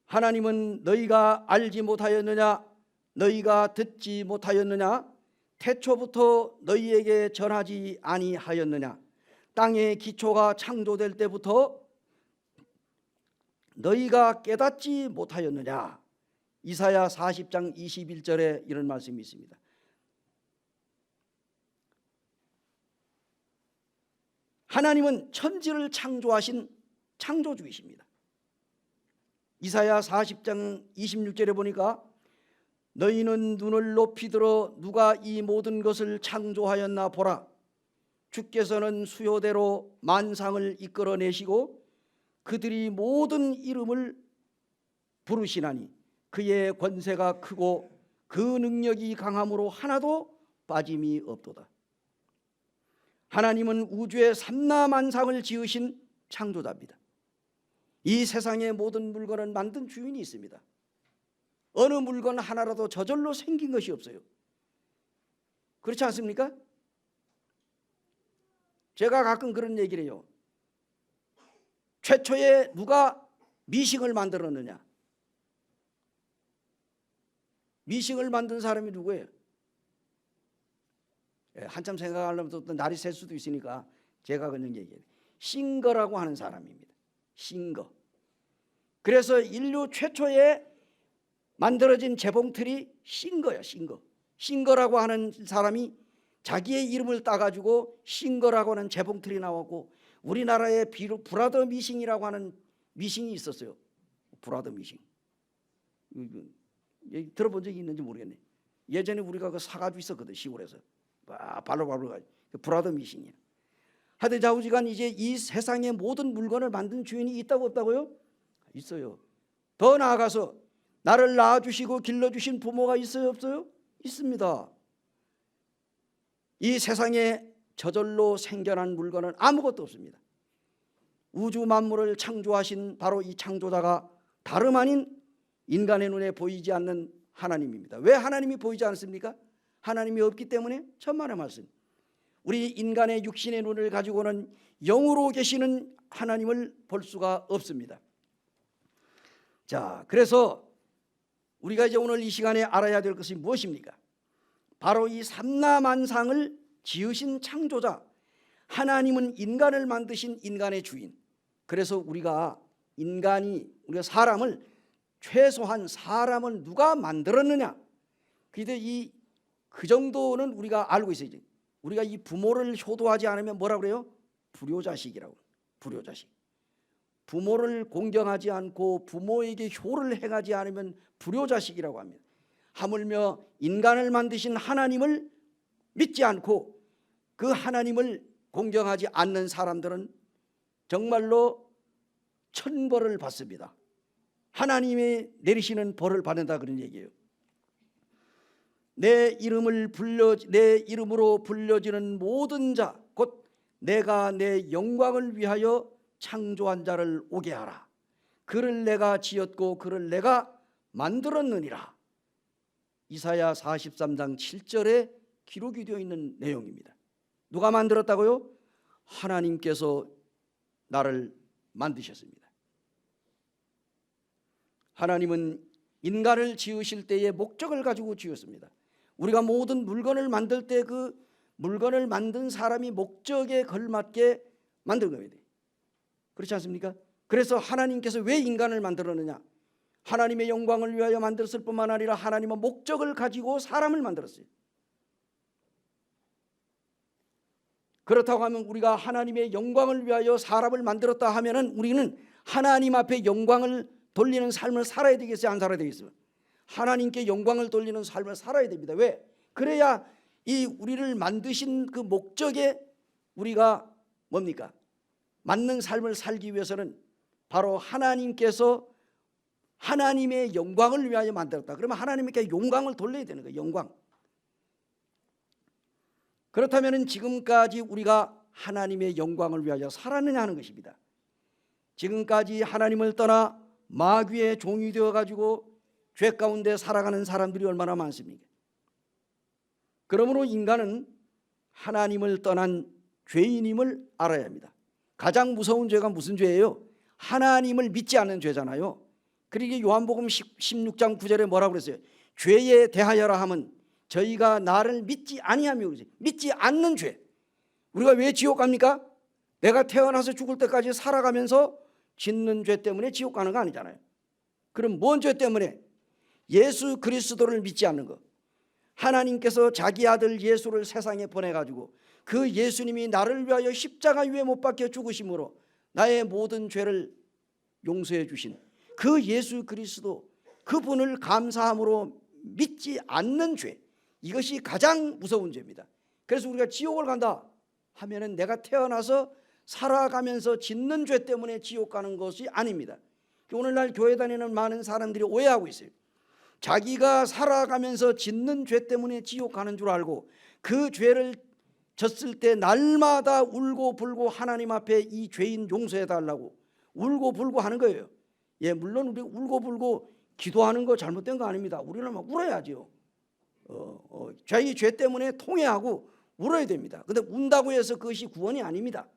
하나님은 너희가 알지 못하였느냐, 너희가 듣지 못하였느냐, 태초부터 너희에게 전하지 아니하였느냐, 땅의 기초가 창조될 때부터 너희가 깨닫지 못하였느냐. 이사야 40장 21절에 이런 말씀이 있습니다. 하나님은 천지를 창조하신 창조주이십니다. 이사야 40장 26절에 보니까 너희는 눈을 높이 들어 누가 이 모든 것을 창조하였나 보라. 주께서는 수요대로 만상을 이끌어내시고 그들이 모든 이름을 부르시나니 그의 권세가 크고 그 능력이 강함으로 하나도 빠짐이 없도다. 하나님은 우주의 삼라만상을 지으신 창조자입니다. 이 세상의 모든 물건을 만든 주인이 있습니다. 어느 물건 하나라도 저절로 생긴 것이 없어요. 그렇지 않습니까? 제가 가끔 그런 얘기를 해요. 최초에 누가 미싱을 만들었느냐? 미싱을 만든 사람이 누구예요? 한참 생각하려면 또 날이 셀 수도 있으니까 제가 그냥 얘기해요. 싱거라고 하는 사람입니다. 싱거. 그래서 인류 최초에 만들어진 재봉틀이 싱거예요. 싱거. 싱거라고 하는 사람이 자기의 이름을 따가지고 싱거라고 하는 재봉틀이 나왔고, 우리나라에 브라더 미싱이라고 하는 미싱이 있었어요. 브라더 미싱. 들어본 적이 있는지 모르겠네. 예전에 우리가 그 사가지고 있었거든. 시골에서 발로 브라더 미싱이야. 하여튼 좌우지간 이제 이 세상의 모든 물건을 만든 주인이 있다고 없다고요? 있어요. 더 나아가서 나를 낳아주시고 길러주신 부모가 있어요 없어요? 있습니다. 이 세상에 저절로 생겨난 물건은 아무것도 없습니다. 우주 만물을 창조하신 바로 이 창조자가 다름 아닌 인간의 눈에 보이지 않는 하나님입니다. 왜 하나님이 보이지 않습니까? 하나님이 없기 때문에. 천만의 말씀. 우리 인간의 육신의 눈을 가지고는 영으로 계시는 하나님을 볼 수가 없습니다. 자, 그래서 우리가 이제 오늘 이 시간에 알아야 될 것이 무엇입니까? 바로 이 삼라만상을 지으신 창조자 하나님은 인간을 만드신 인간의 주인. 그래서 우리가 사람을 최소한 사람을 누가 만들었느냐? 근데 그 정도는 우리가 알고 있어야지. 우리가 이 부모를 효도하지 않으면 뭐라고 그래요? 불효자식이라고. 불효자식. 부모를 공경하지 않고 부모에게 효를 행하지 않으면 불효자식이라고 합니다. 하물며 인간을 만드신 하나님을 믿지 않고 그 하나님을 공경하지 않는 사람들은 정말로 천벌을 받습니다. 하나님이 내리시는 벌을 받는다 그런 얘기예요. 내 이름으로 불려지는 모든 자 곧 내가 내 영광을 위하여 창조한 자를 오게 하라. 그를 내가 지었고 그를 내가 만들었느니라. 이사야 43장 7절에 기록이 되어 있는 내용입니다. 누가 만들었다고요? 하나님께서 나를 만드셨습니다. 하나님은 인간을 지으실 때의 목적을 가지고 지었습니다. 우리가 모든 물건을 만들 때 그 물건을 만든 사람이 목적에 걸맞게 만든 겁니다. 그렇지 않습니까? 그래서 하나님께서 왜 인간을 만들었느냐? 하나님의 영광을 위하여 만들었을 뿐만 아니라 하나님은 목적을 가지고 사람을 만들었어요. 그렇다고 하면 우리가 하나님의 영광을 위하여 사람을 만들었다 하면은 우리는 하나님 앞에 영광을 돌리는 삶을 살아야 되겠어요? 안 살아야 되겠어요? 하나님께 영광을 돌리는 삶을 살아야 됩니다. 왜? 그래야 이 우리를 만드신 그 목적에 우리가 뭡니까? 맞는 삶을 살기 위해서는 바로 하나님께서 하나님의 영광을 위하여 만들었다. 그러면 하나님께 영광을 돌려야 되는 거예요. 영광. 그렇다면 지금까지 우리가 하나님의 영광을 위하여 살았느냐 하는 것입니다. 지금까지 하나님을 떠나 마귀의 종이 되어가지고 죄 가운데 살아가는 사람들이 얼마나 많습니까? 그러므로 인간은 하나님을 떠난 죄인임을 알아야 합니다. 가장 무서운 죄가 무슨 죄예요? 하나님을 믿지 않는 죄잖아요. 그러기에 요한복음 16장 9절에 뭐라고 그랬어요? 죄에 대하여라 하면 저희가 나를 믿지 아니하며 그러지. 믿지 않는 죄. 우리가 왜 지옥 갑니까? 내가 태어나서 죽을 때까지 살아가면서 짓는 죄 때문에 지옥 가는 거 아니잖아요. 그럼 뭔 죄 때문에? 예수 그리스도를 믿지 않는 것. 하나님께서 자기 아들 예수를 세상에 보내가지고 그 예수님이 나를 위하여 십자가 위에 못 박혀 죽으심으로 나의 모든 죄를 용서해 주신 그 예수 그리스도 그분을 감사함으로 믿지 않는 죄, 이것이 가장 무서운 죄입니다. 그래서 우리가 지옥을 간다 하면은 내가 태어나서 살아가면서 짓는 죄 때문에 지옥 가는 것이 아닙니다. 오늘날 교회 다니는 많은 사람들이 오해하고 있어요. 자기가 살아가면서 짓는 죄 때문에 지옥 가는 줄 알고 그 죄를 졌을 때 날마다 울고 불고 하나님 앞에 이 죄인 용서해 달라고 울고 불고 하는 거예요. 예, 물론 우리 울고 불고 기도하는 거 잘못된 거 아닙니다. 우리는 막 울어야죠. 자기 죄 때문에 통회하고 울어야 됩니다. 그런데 운다고 해서 그것이 구원이 아닙니다.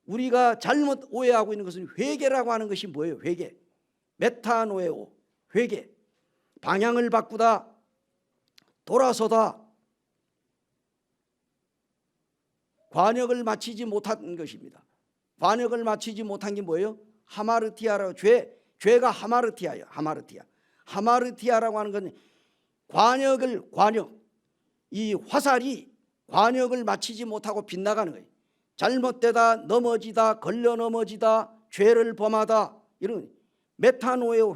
우리가 잘못 오해하고 있는 것은 회개라고 하는 것이 뭐예요? 회개. 메타노에오. 회개. 방향을 바꾸다, 돌아서다, 관역을 맞추지 못한 것입니다. 관역을 맞추지 못한 게 뭐예요? 하마르티아라고. 죄가 하마르티아예요. 하마르티아라고 하는 건 관역, 이 화살이 관역을 맞추지 못하고 빗나가는 거예요. 잘못되다, 넘어지다, 걸려 넘어지다, 죄를 범하다, 이런 메타노에오.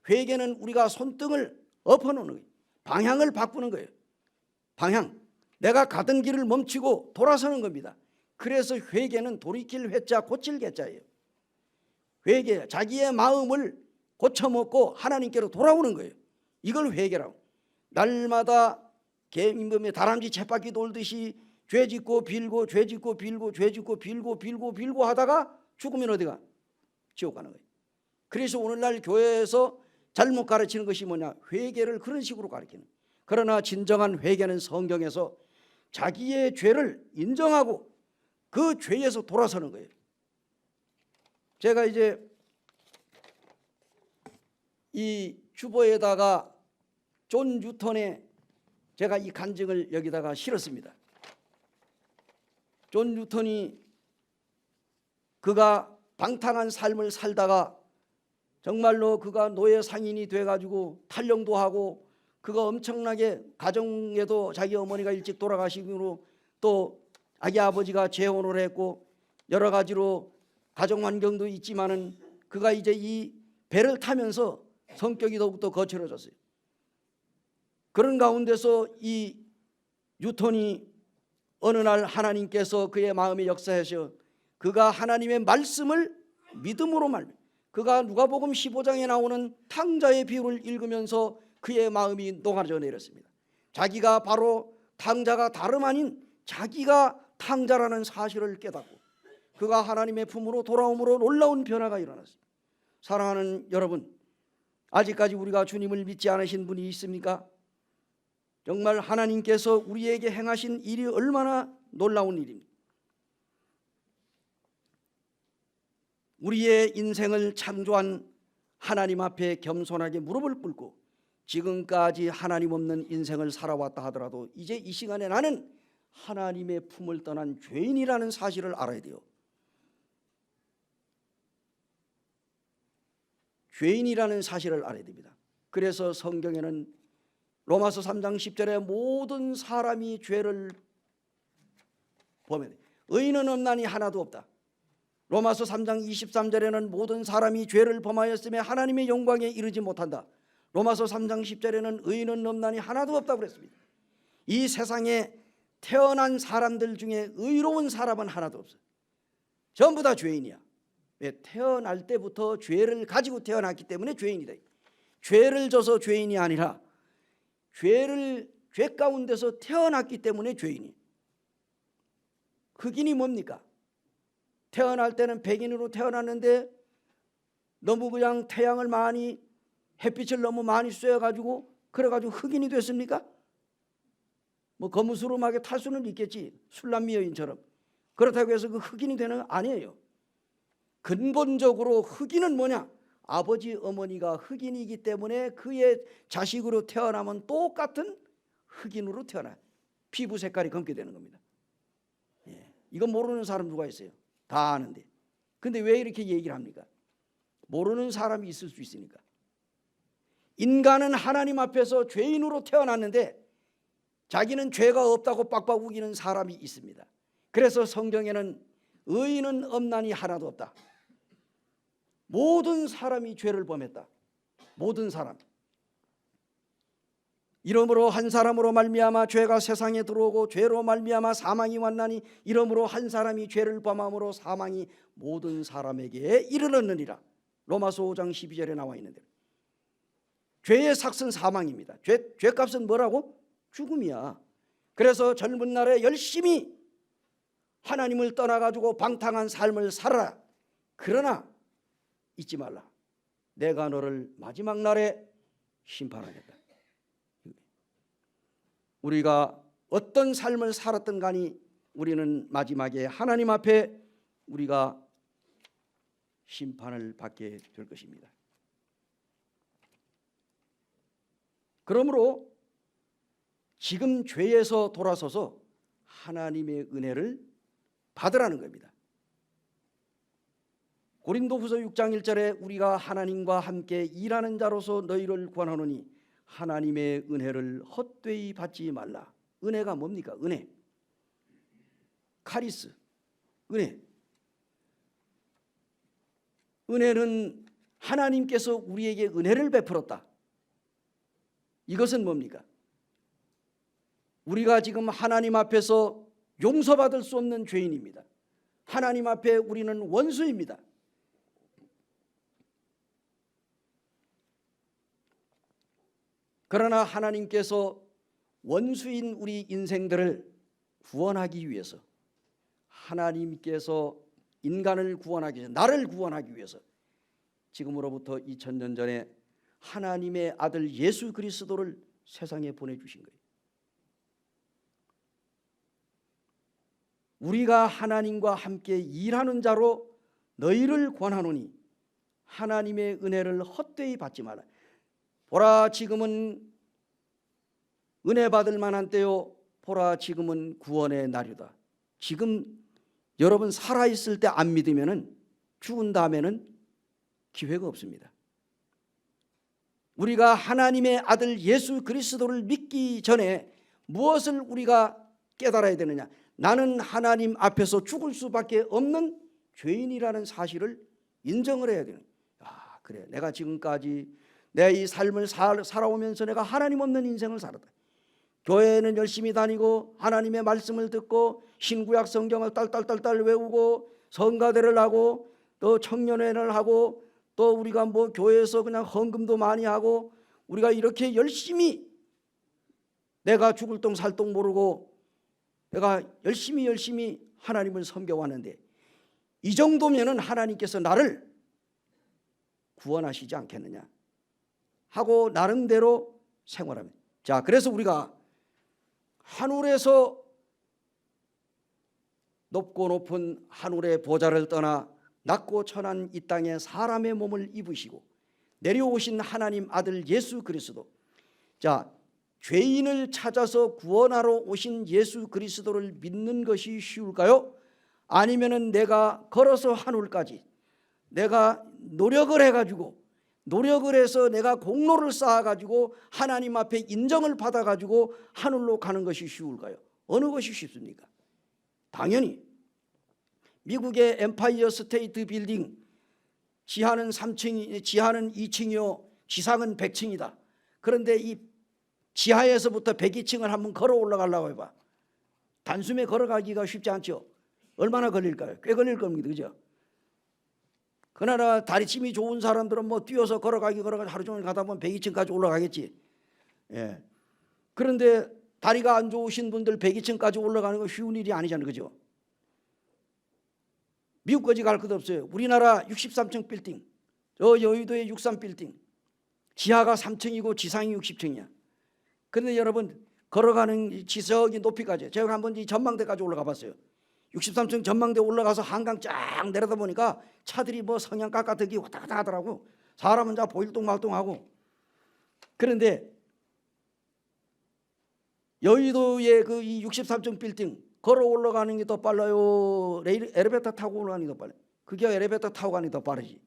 회개는 우리가 손등을 엎어놓는 거예요. 방향을 바꾸는 거예요. 방향. 내가 가던 길을 멈추고 돌아서는 겁니다. 그래서 회개는 돌이킬 회자 고칠 개자예요. 회개, 자기의 마음을 고쳐먹고 하나님께로 돌아오는 거예요. 이걸 회개라고. 날마다 개인범에 다람쥐 쳇바퀴 돌듯이 죄짓고 빌고 죄짓고 빌고 죄짓고 빌고 하다가 죽으면 어디가? 지옥 가는 거예요. 그래서 오늘날 교회에서 잘못 가르치는 것이 뭐냐? 회개를 그런 식으로 가르치는. 그러나 진정한 회개는 성경에서 자기의 죄를 인정하고 그 죄에서 돌아서는 거예요. 제가 이제 이 주보에다가 존 뉴턴의 제가 이 간증을 여기다가 실었습니다. 존 뉴턴이 그가 방탕한 삶을 살다가 정말로 그가 노예 상인이 돼가지고 탈영도 하고 그가 엄청나게 가정에도 자기 어머니가 일찍 돌아가시므로 또 아기 아버지가 재혼을 했고 여러 가지로 가정 환경도 있지만은 그가 이제 이 배를 타면서 성격이 더욱더 거칠어졌어요. 그런 가운데서 이 뉴턴이 어느 날 하나님께서 그의 마음에 역사하셔 그가 하나님의 말씀을 믿음으로 말미 그가 누가복음 15장에 나오는 탕자의 비유를 읽으면서 그의 마음이 녹아져 내렸습니다. 자기가 바로 탕자가 다름 아닌 자기가 탕자라는 사실을 깨닫고 그가 하나님의 품으로 돌아옴으로 놀라운 변화가 일어났습니다. 사랑하는 여러분, 아직까지 우리가 주님을 믿지 않으신 분이 있습니까? 정말 하나님께서 우리에게 행하신 일이 얼마나 놀라운 일입니까? 우리의 인생을 창조한 하나님 앞에 겸손하게 무릎을 꿇고 지금까지 하나님 없는 인생을 살아왔다 하더라도 이제 이 시간에 나는 하나님의 품을 떠난 죄인이라는 사실을 알아야 돼요. 죄인이라는 사실을 알아야 됩니다. 그래서 성경에는 로마서 3장 10절에 모든 사람이 죄를 범해 의인은 없나니 하나도 없다. 로마서 3장 23절에는 모든 사람이 죄를 범하였으며 하나님의 영광에 이르지 못한다. 로마서 3장 10절에는 의인은 없나니 하나도 없다고 그랬습니다. 이 세상에 태어난 사람들 중에 의로운 사람은 하나도 없어요. 전부 다 죄인이야. 왜? 태어날 때부터 죄를 가지고 태어났기 때문에 죄인이다. 죄를 져서 죄인이 아니라 죄 가운데서 태어났기 때문에 죄인이. 흑인이 뭡니까? 태어날 때는 백인으로 태어났는데 너무 그냥 태양을 많이 햇빛을 너무 많이 쐬어가지고 그래가지고 흑인이 됐습니까? 뭐 거무스름하게 탈 수는 있겠지. 술람미 여인처럼. 그렇다고 해서 그 흑인이 되는 건 아니에요. 근본적으로 흑인은 뭐냐? 아버지 어머니가 흑인이기 때문에 그의 자식으로 태어나면 똑같은 흑인으로 태어나요. 피부 색깔이 검게 되는 겁니다. 예. 이거 모르는 사람 누가 있어요? 다 아는데. 근데 왜 이렇게 얘기를 합니까? 모르는 사람이 있을 수 있으니까. 인간은 하나님 앞에서 죄인으로 태어났는데 자기는 죄가 없다고 빡빡 우기는 사람이 있습니다. 그래서 성경에는 의인은 없나니 하나도 없다. 모든 사람이 죄를 범했다. 모든 사람. 이러므로 한 사람으로 말미암아 죄가 세상에 들어오고 죄로 말미암아 사망이 왔나니 이러므로 한 사람이 죄를 범함으로 사망이 모든 사람에게 이르렀느니라. 로마서 5장 12절에 나와 있는데 죄의 삭은 사망입니다. 죄값은 뭐라고? 죽음이야. 그래서 젊은 날에 열심히 하나님을 떠나가지고 방탕한 삶을 살아라. 그러나 잊지 말라. 내가 너를 마지막 날에 심판하겠다. 우리가 어떤 삶을 살았든 간에 우리는 마지막에 하나님 앞에 우리가 심판을 받게 될 것입니다. 그러므로 지금 죄에서 돌아서서 하나님의 은혜를 받으라는 겁니다. 고린도후서 6장 1절에 우리가 하나님과 함께 일하는 자로서 너희를 권하노니 하나님의 은혜를 헛되이 받지 말라. 은혜가 뭡니까? 은혜. 카리스. 은혜. 은혜는 하나님께서 우리에게 은혜를 베풀었다. 이것은 뭡니까? 우리가 지금 하나님 앞에서 용서받을 수 없는 죄인입니다. 하나님 앞에 우리는 원수입니다. 그러나 하나님께서 원수인 우리 인생들을 구원하기 위해서 하나님께서 인간을 구원하기 위해서 나를 구원하기 위해서 지금으로부터 2000년 전에 하나님의 아들 예수 그리스도를 세상에 보내주신 거예요. 우리가 하나님과 함께 일하는 자로 너희를 권하노니 하나님의 은혜를 헛되이 받지 말라. 보라 지금은 은혜 받을 만한 때요, 보라 지금은 구원의 날이다. 지금 여러분 살아있을 때 안 믿으면은 죽은 다음에는 기회가 없습니다. 우리가 하나님의 아들 예수 그리스도를 믿기 전에 무엇을 우리가 깨달아야 되느냐? 나는 하나님 앞에서 죽을 수밖에 없는 죄인이라는 사실을 인정을 해야 되는. 아, 그래, 내가 지금까지 내 이 삶을 살아오면서 내가 하나님 없는 인생을 살았다. 교회는 열심히 다니고 하나님의 말씀을 듣고 신구약 성경을 딸딸딸딸 외우고 성가대를 하고 또 청년회를 하고 또 우리가 뭐 교회에서 그냥 헌금도 많이 하고 우리가 이렇게 열심히 내가 죽을 똥 살 똥 모르고 내가 열심히 하나님을 섬겨왔는데 이 정도면은 하나님께서 나를 구원하시지 않겠느냐 하고 나름대로 생활합니다. 자, 그래서 우리가 하늘에서 높고 높은 하늘의 보좌를 떠나 낮고 천한 이 땅에 사람의 몸을 입으시고 내려오신 하나님 아들 예수 그리스도. 자, 죄인을 찾아서 구원하러 오신 예수 그리스도를 믿는 것이 쉬울까요? 아니면은 내가 걸어서 하늘까지 내가 노력을 해가지고 노력을 해서 내가 공로를 쌓아가지고 하나님 앞에 인정을 받아가지고 하늘로 가는 것이 쉬울까요? 어느 것이 쉽습니까? 당연히 미국의 엠파이어 스테이트 빌딩 지하는 3층, 지하는 2층이요 지상은 100층이다. 그런데 이 지하에서부터 102층을 한번 걸어 올라가려고 해봐. 단숨에 걸어가기가 쉽지 않죠. 얼마나 걸릴까요? 꽤 걸릴 겁니다. 그죠? 그러나 다리침이 좋은 사람들은 뭐 뛰어서 걸어가기 하루 종일 가다 보면 102층까지 올라가겠지. 예. 그런데 다리가 안 좋으신 분들 102층까지 올라가는 건 쉬운 일이 아니잖아요. 그죠? 미국까지 갈 것도 없어요. 우리나라 63층 빌딩, 저 여의도의 63 빌딩, 지하가 3층이고 지상이 60층이야. 그런데 여러분 걸어가는 지석이 높이까지 제가 한번 이 전망대까지 올라가 봤어요. 63층 전망대 올라가서 한강 쫙 내려다 보니까 차들이 뭐 성냥 깎아들기 왔다 갔다 하더라고. 사람은 다 보일동말동하고. 그런데 여의도의 그 이 63층 빌딩 걸어 올라가는 게 더 빨라요? 엘리베이터 타고 올라가는 게 더 빨라요? 그게 엘리베이터 타고 가는 게 더 빠르지.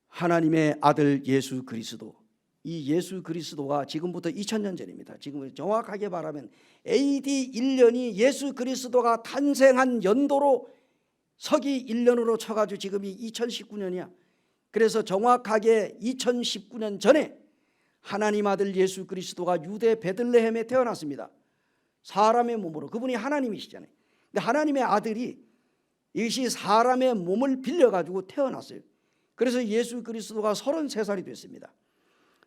하나님의 아들 예수 그리스도, 이 예수 그리스도가 지금부터 2000년 전입니다. 지금 정확하게 말하면 AD 1년이 예수 그리스도가 탄생한 연도로 서기 1년으로 쳐가지고 지금이 2019년이야. 그래서 정확하게 2019년 전에 하나님 아들 예수 그리스도가 유대 베들레헴에 태어났습니다. 사람의 몸으로. 그분이 하나님이시잖아요. 근데 하나님의 아들이 이것이 사람의 몸을 빌려가지고 태어났어요. 그래서 예수 그리스도가 33살이 됐습니다.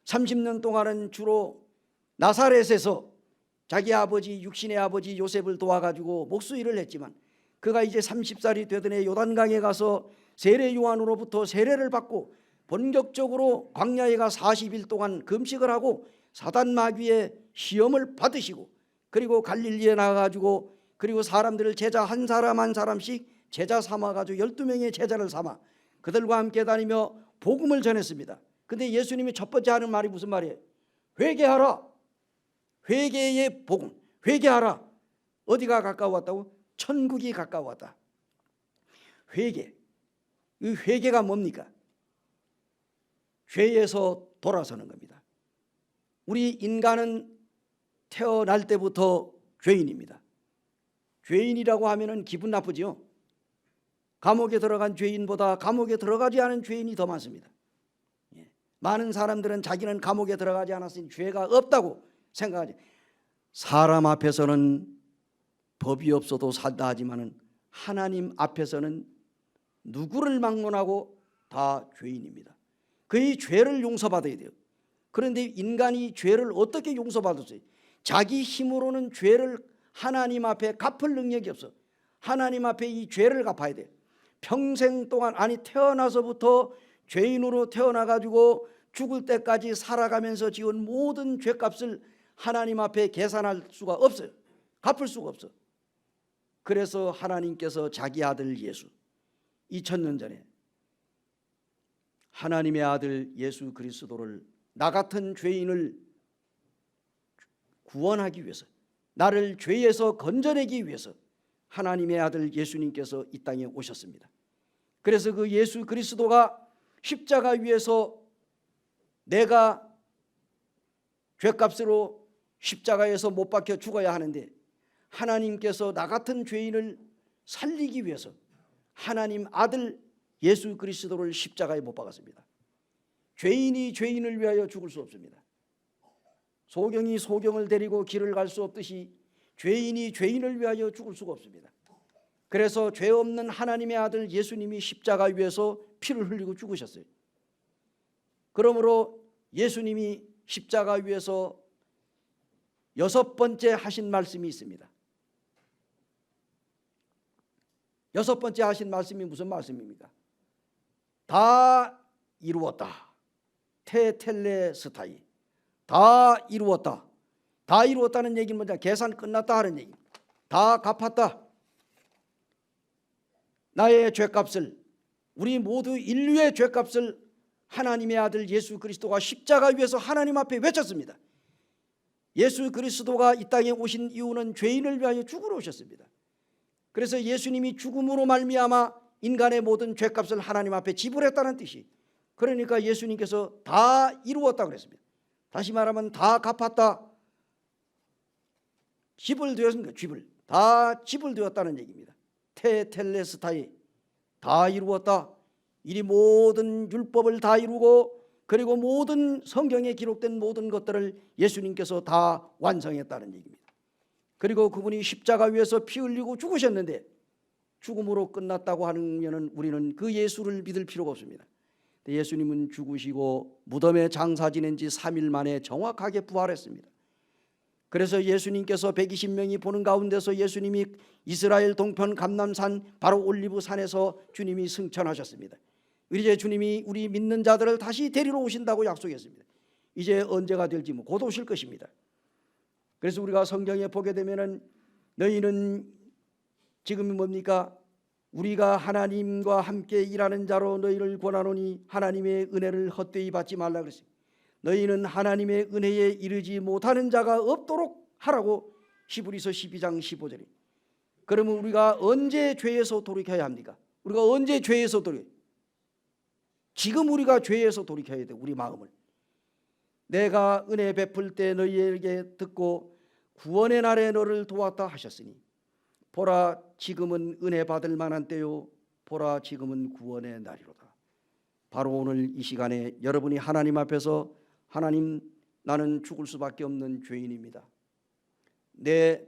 30년 동안은 주로 나사렛에서 자기 아버지 육신의 아버지 요셉을 도와가지고 목수일을 했지만 그가 이제 30살이 되던 해 요단강에 가서 세례 요한으로부터 세례를 받고 본격적으로 광야에 가 40일 동안 금식을 하고 사단 마귀의 시험을 받으시고 그리고 갈릴리에 나가가지고 그리고 사람들을 제자 한 사람 한 사람씩 제자 삼아가지고 12명의 제자를 삼아 그들과 함께 다니며 복음을 전했습니다. 근데 예수님이 첫 번째 하는 말이 무슨 말이에요? 회개하라. 회개의 복음. 회개하라. 어디가 가까웠다고? 천국이 가까웠다. 회개. 이 회개가 뭡니까? 죄에서 돌아서는 겁니다. 우리 인간은 태어날 때부터 죄인입니다. 죄인이라고 하면은 기분 나쁘죠. 감옥에 들어간 죄인보다 감옥에 들어가지 않은 죄인이 더 많습니다. 많은 사람들은 자기는 감옥에 들어가지 않았으니 죄가 없다고 생각하지. 사람 앞에서는 법이 없어도 산다 하지만은 하나님 앞에서는 누구를 막론하고 다 죄인입니다. 그의 죄를 용서받아야 돼요. 그런데 인간이 죄를 어떻게 용서받았어요? 자기 힘으로는 죄를 하나님 앞에 갚을 능력이 없어. 하나님 앞에 이 죄를 갚아야 돼요. 평생 동안 아니 태어나서부터 죄인으로 태어나가지고 죽을 때까지 살아가면서 지은 모든 죄값을 하나님 앞에 계산할 수가 없어요. 갚을 수가 없어. 그래서 하나님께서 자기 아들 예수 2000년 전에 하나님의 아들 예수 그리스도를, 나 같은 죄인을 구원하기 위해서, 나를 죄에서 건져내기 위해서 하나님의 아들 예수님께서 이 땅에 오셨습니다. 그래서 그 예수 그리스도가 십자가 위에서 내가 죄값으로 십자가에서 못 박혀 죽어야 하는데 하나님께서 나 같은 죄인을 살리기 위해서 하나님 아들 예수 그리스도를 십자가에 못 박았습니다. 죄인이 죄인을 위하여 죽을 수 없습니다. 소경이 소경을 데리고 길을 갈 수 없듯이 죄인이 죄인을 위하여 죽을 수가 없습니다. 그래서 죄 없는 하나님의 아들 예수님이 십자가 위에서 피를 흘리고 죽으셨어요. 그러므로 예수님이 십자가 위에서 6번째 하신 말씀이 있습니다. 6번째 하신 말씀이 무슨 말씀입니까? 다 이루었다. 테텔레스타이. 다 이루었다. 다 이루었다는 얘기는 뭐냐? 계산 끝났다 하는 얘기입니다. 다 갚았다. 나의 죄값을, 우리 모두 인류의 죄값을 하나님의 아들 예수 그리스도가 십자가 위에서 하나님 앞에 외쳤습니다. 예수 그리스도가 이 땅에 오신 이유는 죄인을 위하여 죽으러 오셨습니다. 그래서 예수님이 죽음으로 말미암아 인간의 모든 죄값을 하나님 앞에 지불했다는 뜻이, 그러니까 예수님께서 다 이루었다 그랬습니다. 다시 말하면 다 갚았다. 지불되었습니다. 다 지불되었다는 얘기입니다. 테텔레스타이. 다 이루었다. 이 모든 율법을 다 이루고 그리고 모든 성경에 기록된 모든 것들을 예수님께서 다 완성했다는 얘기입니다. 그리고 그분이 십자가 위에서 피 흘리고 죽으셨는데 죽음으로 끝났다고 하면 우리는 그 예수를 믿을 필요가 없습니다. 예수님은 죽으시고 무덤에 장사 지낸 지 3일 만에 정확하게 부활했습니다. 그래서 예수님께서 120명이 보는 가운데서 예수님이 이스라엘 동편 감람산 바로 올리브산에서 주님이 승천하셨습니다. 이제 주님이 우리 믿는 자들을 다시 데리러 오신다고 약속했습니다. 이제 언제가 될지 곧 오실 것입니다. 그래서 우리가 성경에 보게 되면은 너희는 지금이 뭡니까? 우리가 하나님과 함께 일하는 자로 너희를 권하노니 하나님의 은혜를 헛되이 받지 말라 그랬어요. 너희는 하나님의 은혜에 이르지 못하는 자가 없도록 하라고 히브리서 12장 15절에. 그러면 우리가 언제 죄에서 돌이켜야 합니까? 우리가 언제 죄에서 지금 우리가 죄에서 돌이켜야 돼. 우리 마음을. 내가 은혜 베풀 때 너희에게 듣고 구원의 날에 너를 도왔다 하셨으니 보라 지금은 은혜 받을 만한 때요 보라 지금은 구원의 날이로다. 바로 오늘 이 시간에 여러분이 하나님 앞에서 하나님 나는 죽을 수밖에 없는 죄인입니다. 내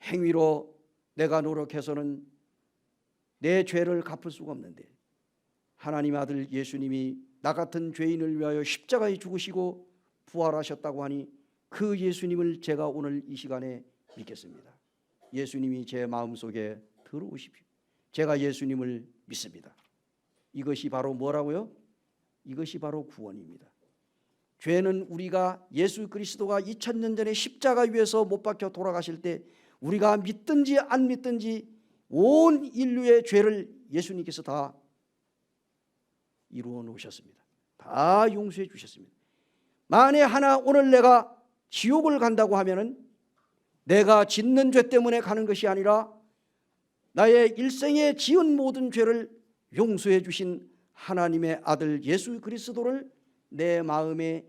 행위로 내가 노력해서는 내 죄를 갚을 수가 없는데 하나님 아들 예수님이 나 같은 죄인을 위하여 십자가에 죽으시고 부활하셨다고 하니 그 예수님을 제가 오늘 이 시간에 믿겠습니다. 예수님이 제 마음속에 들어오십시오. 제가 예수님을 믿습니다. 이것이 바로 뭐라고요? 이것이 바로 구원입니다. 죄는 우리가 예수 그리스도가 2000년 전에 십자가 위에서 못 박혀 돌아가실 때 우리가 믿든지 안 믿든지 온 인류의 죄를 예수님께서 다 이루어 놓으셨습니다. 다 용서해 주셨습니다. 만에 하나 오늘 내가 지옥을 간다고 하면은 내가 짓는 죄 때문에 가는 것이 아니라 나의 일생에 지은 모든 죄를 용서해 주신 하나님의 아들 예수 그리스도를 내 마음에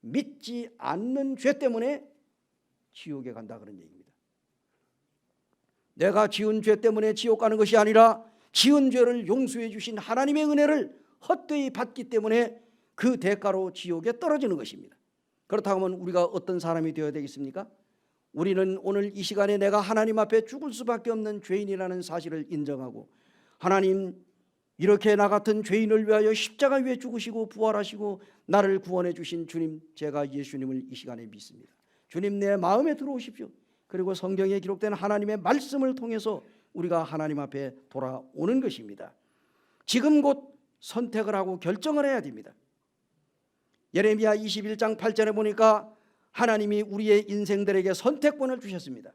믿지 않는 죄 때문에 지옥에 간다 그런 얘기입니다. 내가 지은 죄 때문에 지옥 가는 것이 아니라 지은 죄를 용서해 주신 하나님의 은혜를 헛되이 받기 때문에 그 대가로 지옥에 떨어지는 것입니다. 그렇다고 하면 우리가 어떤 사람이 되어야 되겠습니까? 우리는 오늘 이 시간에 내가 하나님 앞에 죽을 수밖에 없는 죄인이라는 사실을 인정하고 하나님 이렇게 나 같은 죄인을 위하여 십자가 위에 죽으시고 부활하시고 나를 구원해 주신 주님, 제가 예수님을 이 시간에 믿습니다. 주님 내 마음에 들어오십시오. 그리고 성경에 기록된 하나님의 말씀을 통해서 우리가 하나님 앞에 돌아오는 것입니다. 지금 곧 선택을 하고 결정을 해야 됩니다. 예레미야 21장 8절에 보니까 하나님이 우리의 인생들에게 선택권을 주셨습니다.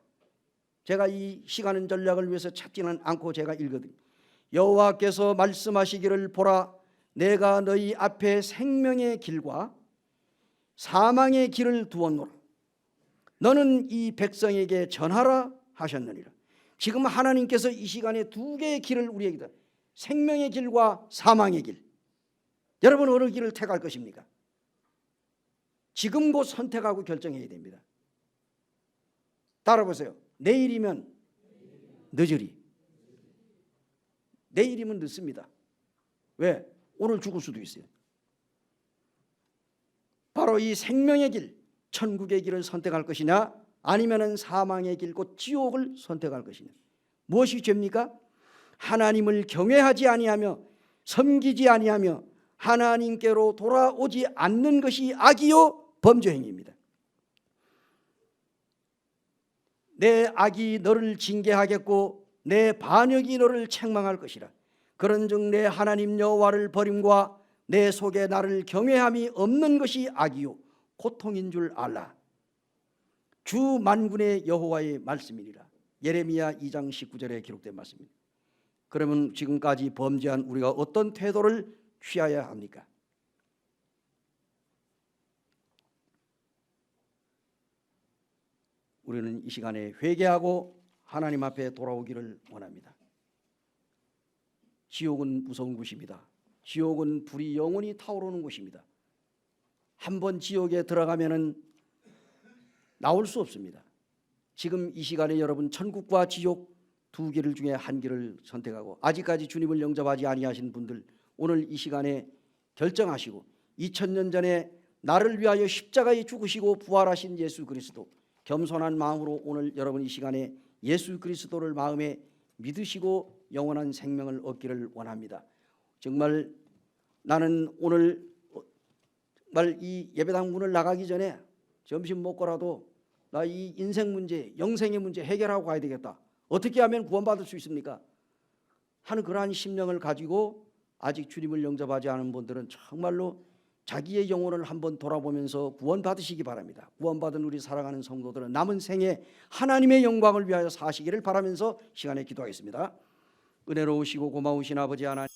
제가 이 시간 전략을 위해서 찾지는 않고 제가 읽거든요. 여호와께서 말씀하시기를 보라 내가 너희 앞에 생명의 길과 사망의 길을 두었노라. 너는 이 백성에게 전하라 하셨느니라. 지금 하나님께서 이 시간에 두 개의 길을 우리에게, 생명의 길과 사망의 길. 여러분 어느 길을 택할 것입니까? 지금 곧 선택하고 결정해야 됩니다. 따라보세요. 내일이면 늦으리. 내일이면 늦습니다. 왜? 오늘 죽을 수도 있어요. 바로 이 생명의 길, 천국의 길을 선택할 것이냐, 아니면은 사망의 길, 곧 지옥을 선택할 것이냐. 무엇이 죄입니까? 하나님을 경외하지 아니하며 섬기지 아니하며 하나님께로 돌아오지 않는 것이 악이요 범죄 행위입니다. 내 악이 너를 징계하겠고 내 반역이 너를 책망할 것이라. 그런즉 내 하나님 여호와를 버림과 내 속에 나를 경외함이 없는 것이 악이요 고통인 줄 알라. 주 만군의 여호와의 말씀이니라. 예레미야 2장 19절에 기록된 말씀입니다. 그러면 지금까지 범죄한 우리가 어떤 태도를 취해야 합니까? 우리는 이 시간에 회개하고 하나님 앞에 돌아오기를 원합니다. 지옥은 무서운 곳입니다. 지옥은 불이 영원히 타오르는 곳입니다. 한번 지옥에 들어가면은 나올 수 없습니다. 지금 이 시간에 여러분 천국과 지옥 두 길을 중에 한 길을 선택하고 아직까지 주님을 영접하지 아니하신 분들 오늘 이 시간에 결정하시고 2000년 전에 나를 위하여 십자가에 죽으시고 부활하신 예수 그리스도, 겸손한 마음으로 오늘 여러분 이 시간에 예수 그리스도를 마음에 믿으시고 영원한 생명을 얻기를 원합니다. 정말 나는 오늘 정말 이 예배당 문을 나가기 전에 점심 먹고라도 나 이 인생 문제, 영생의 문제 해결하고 가야 되겠다. 어떻게 하면 구원받을 수 있습니까? 하는 그러한 심령을 가지고 아직 주님을 영접하지 않은 분들은 정말로 자기의 영혼을 한번 돌아보면서 구원받으시기 바랍니다. 구원받은 우리 사랑하는 성도들은 남은 생에 하나님의 영광을 위하여 사시기를 바라면서 시간에 기도하겠습니다. 은혜로우시고 고마우신 아버지 하나님,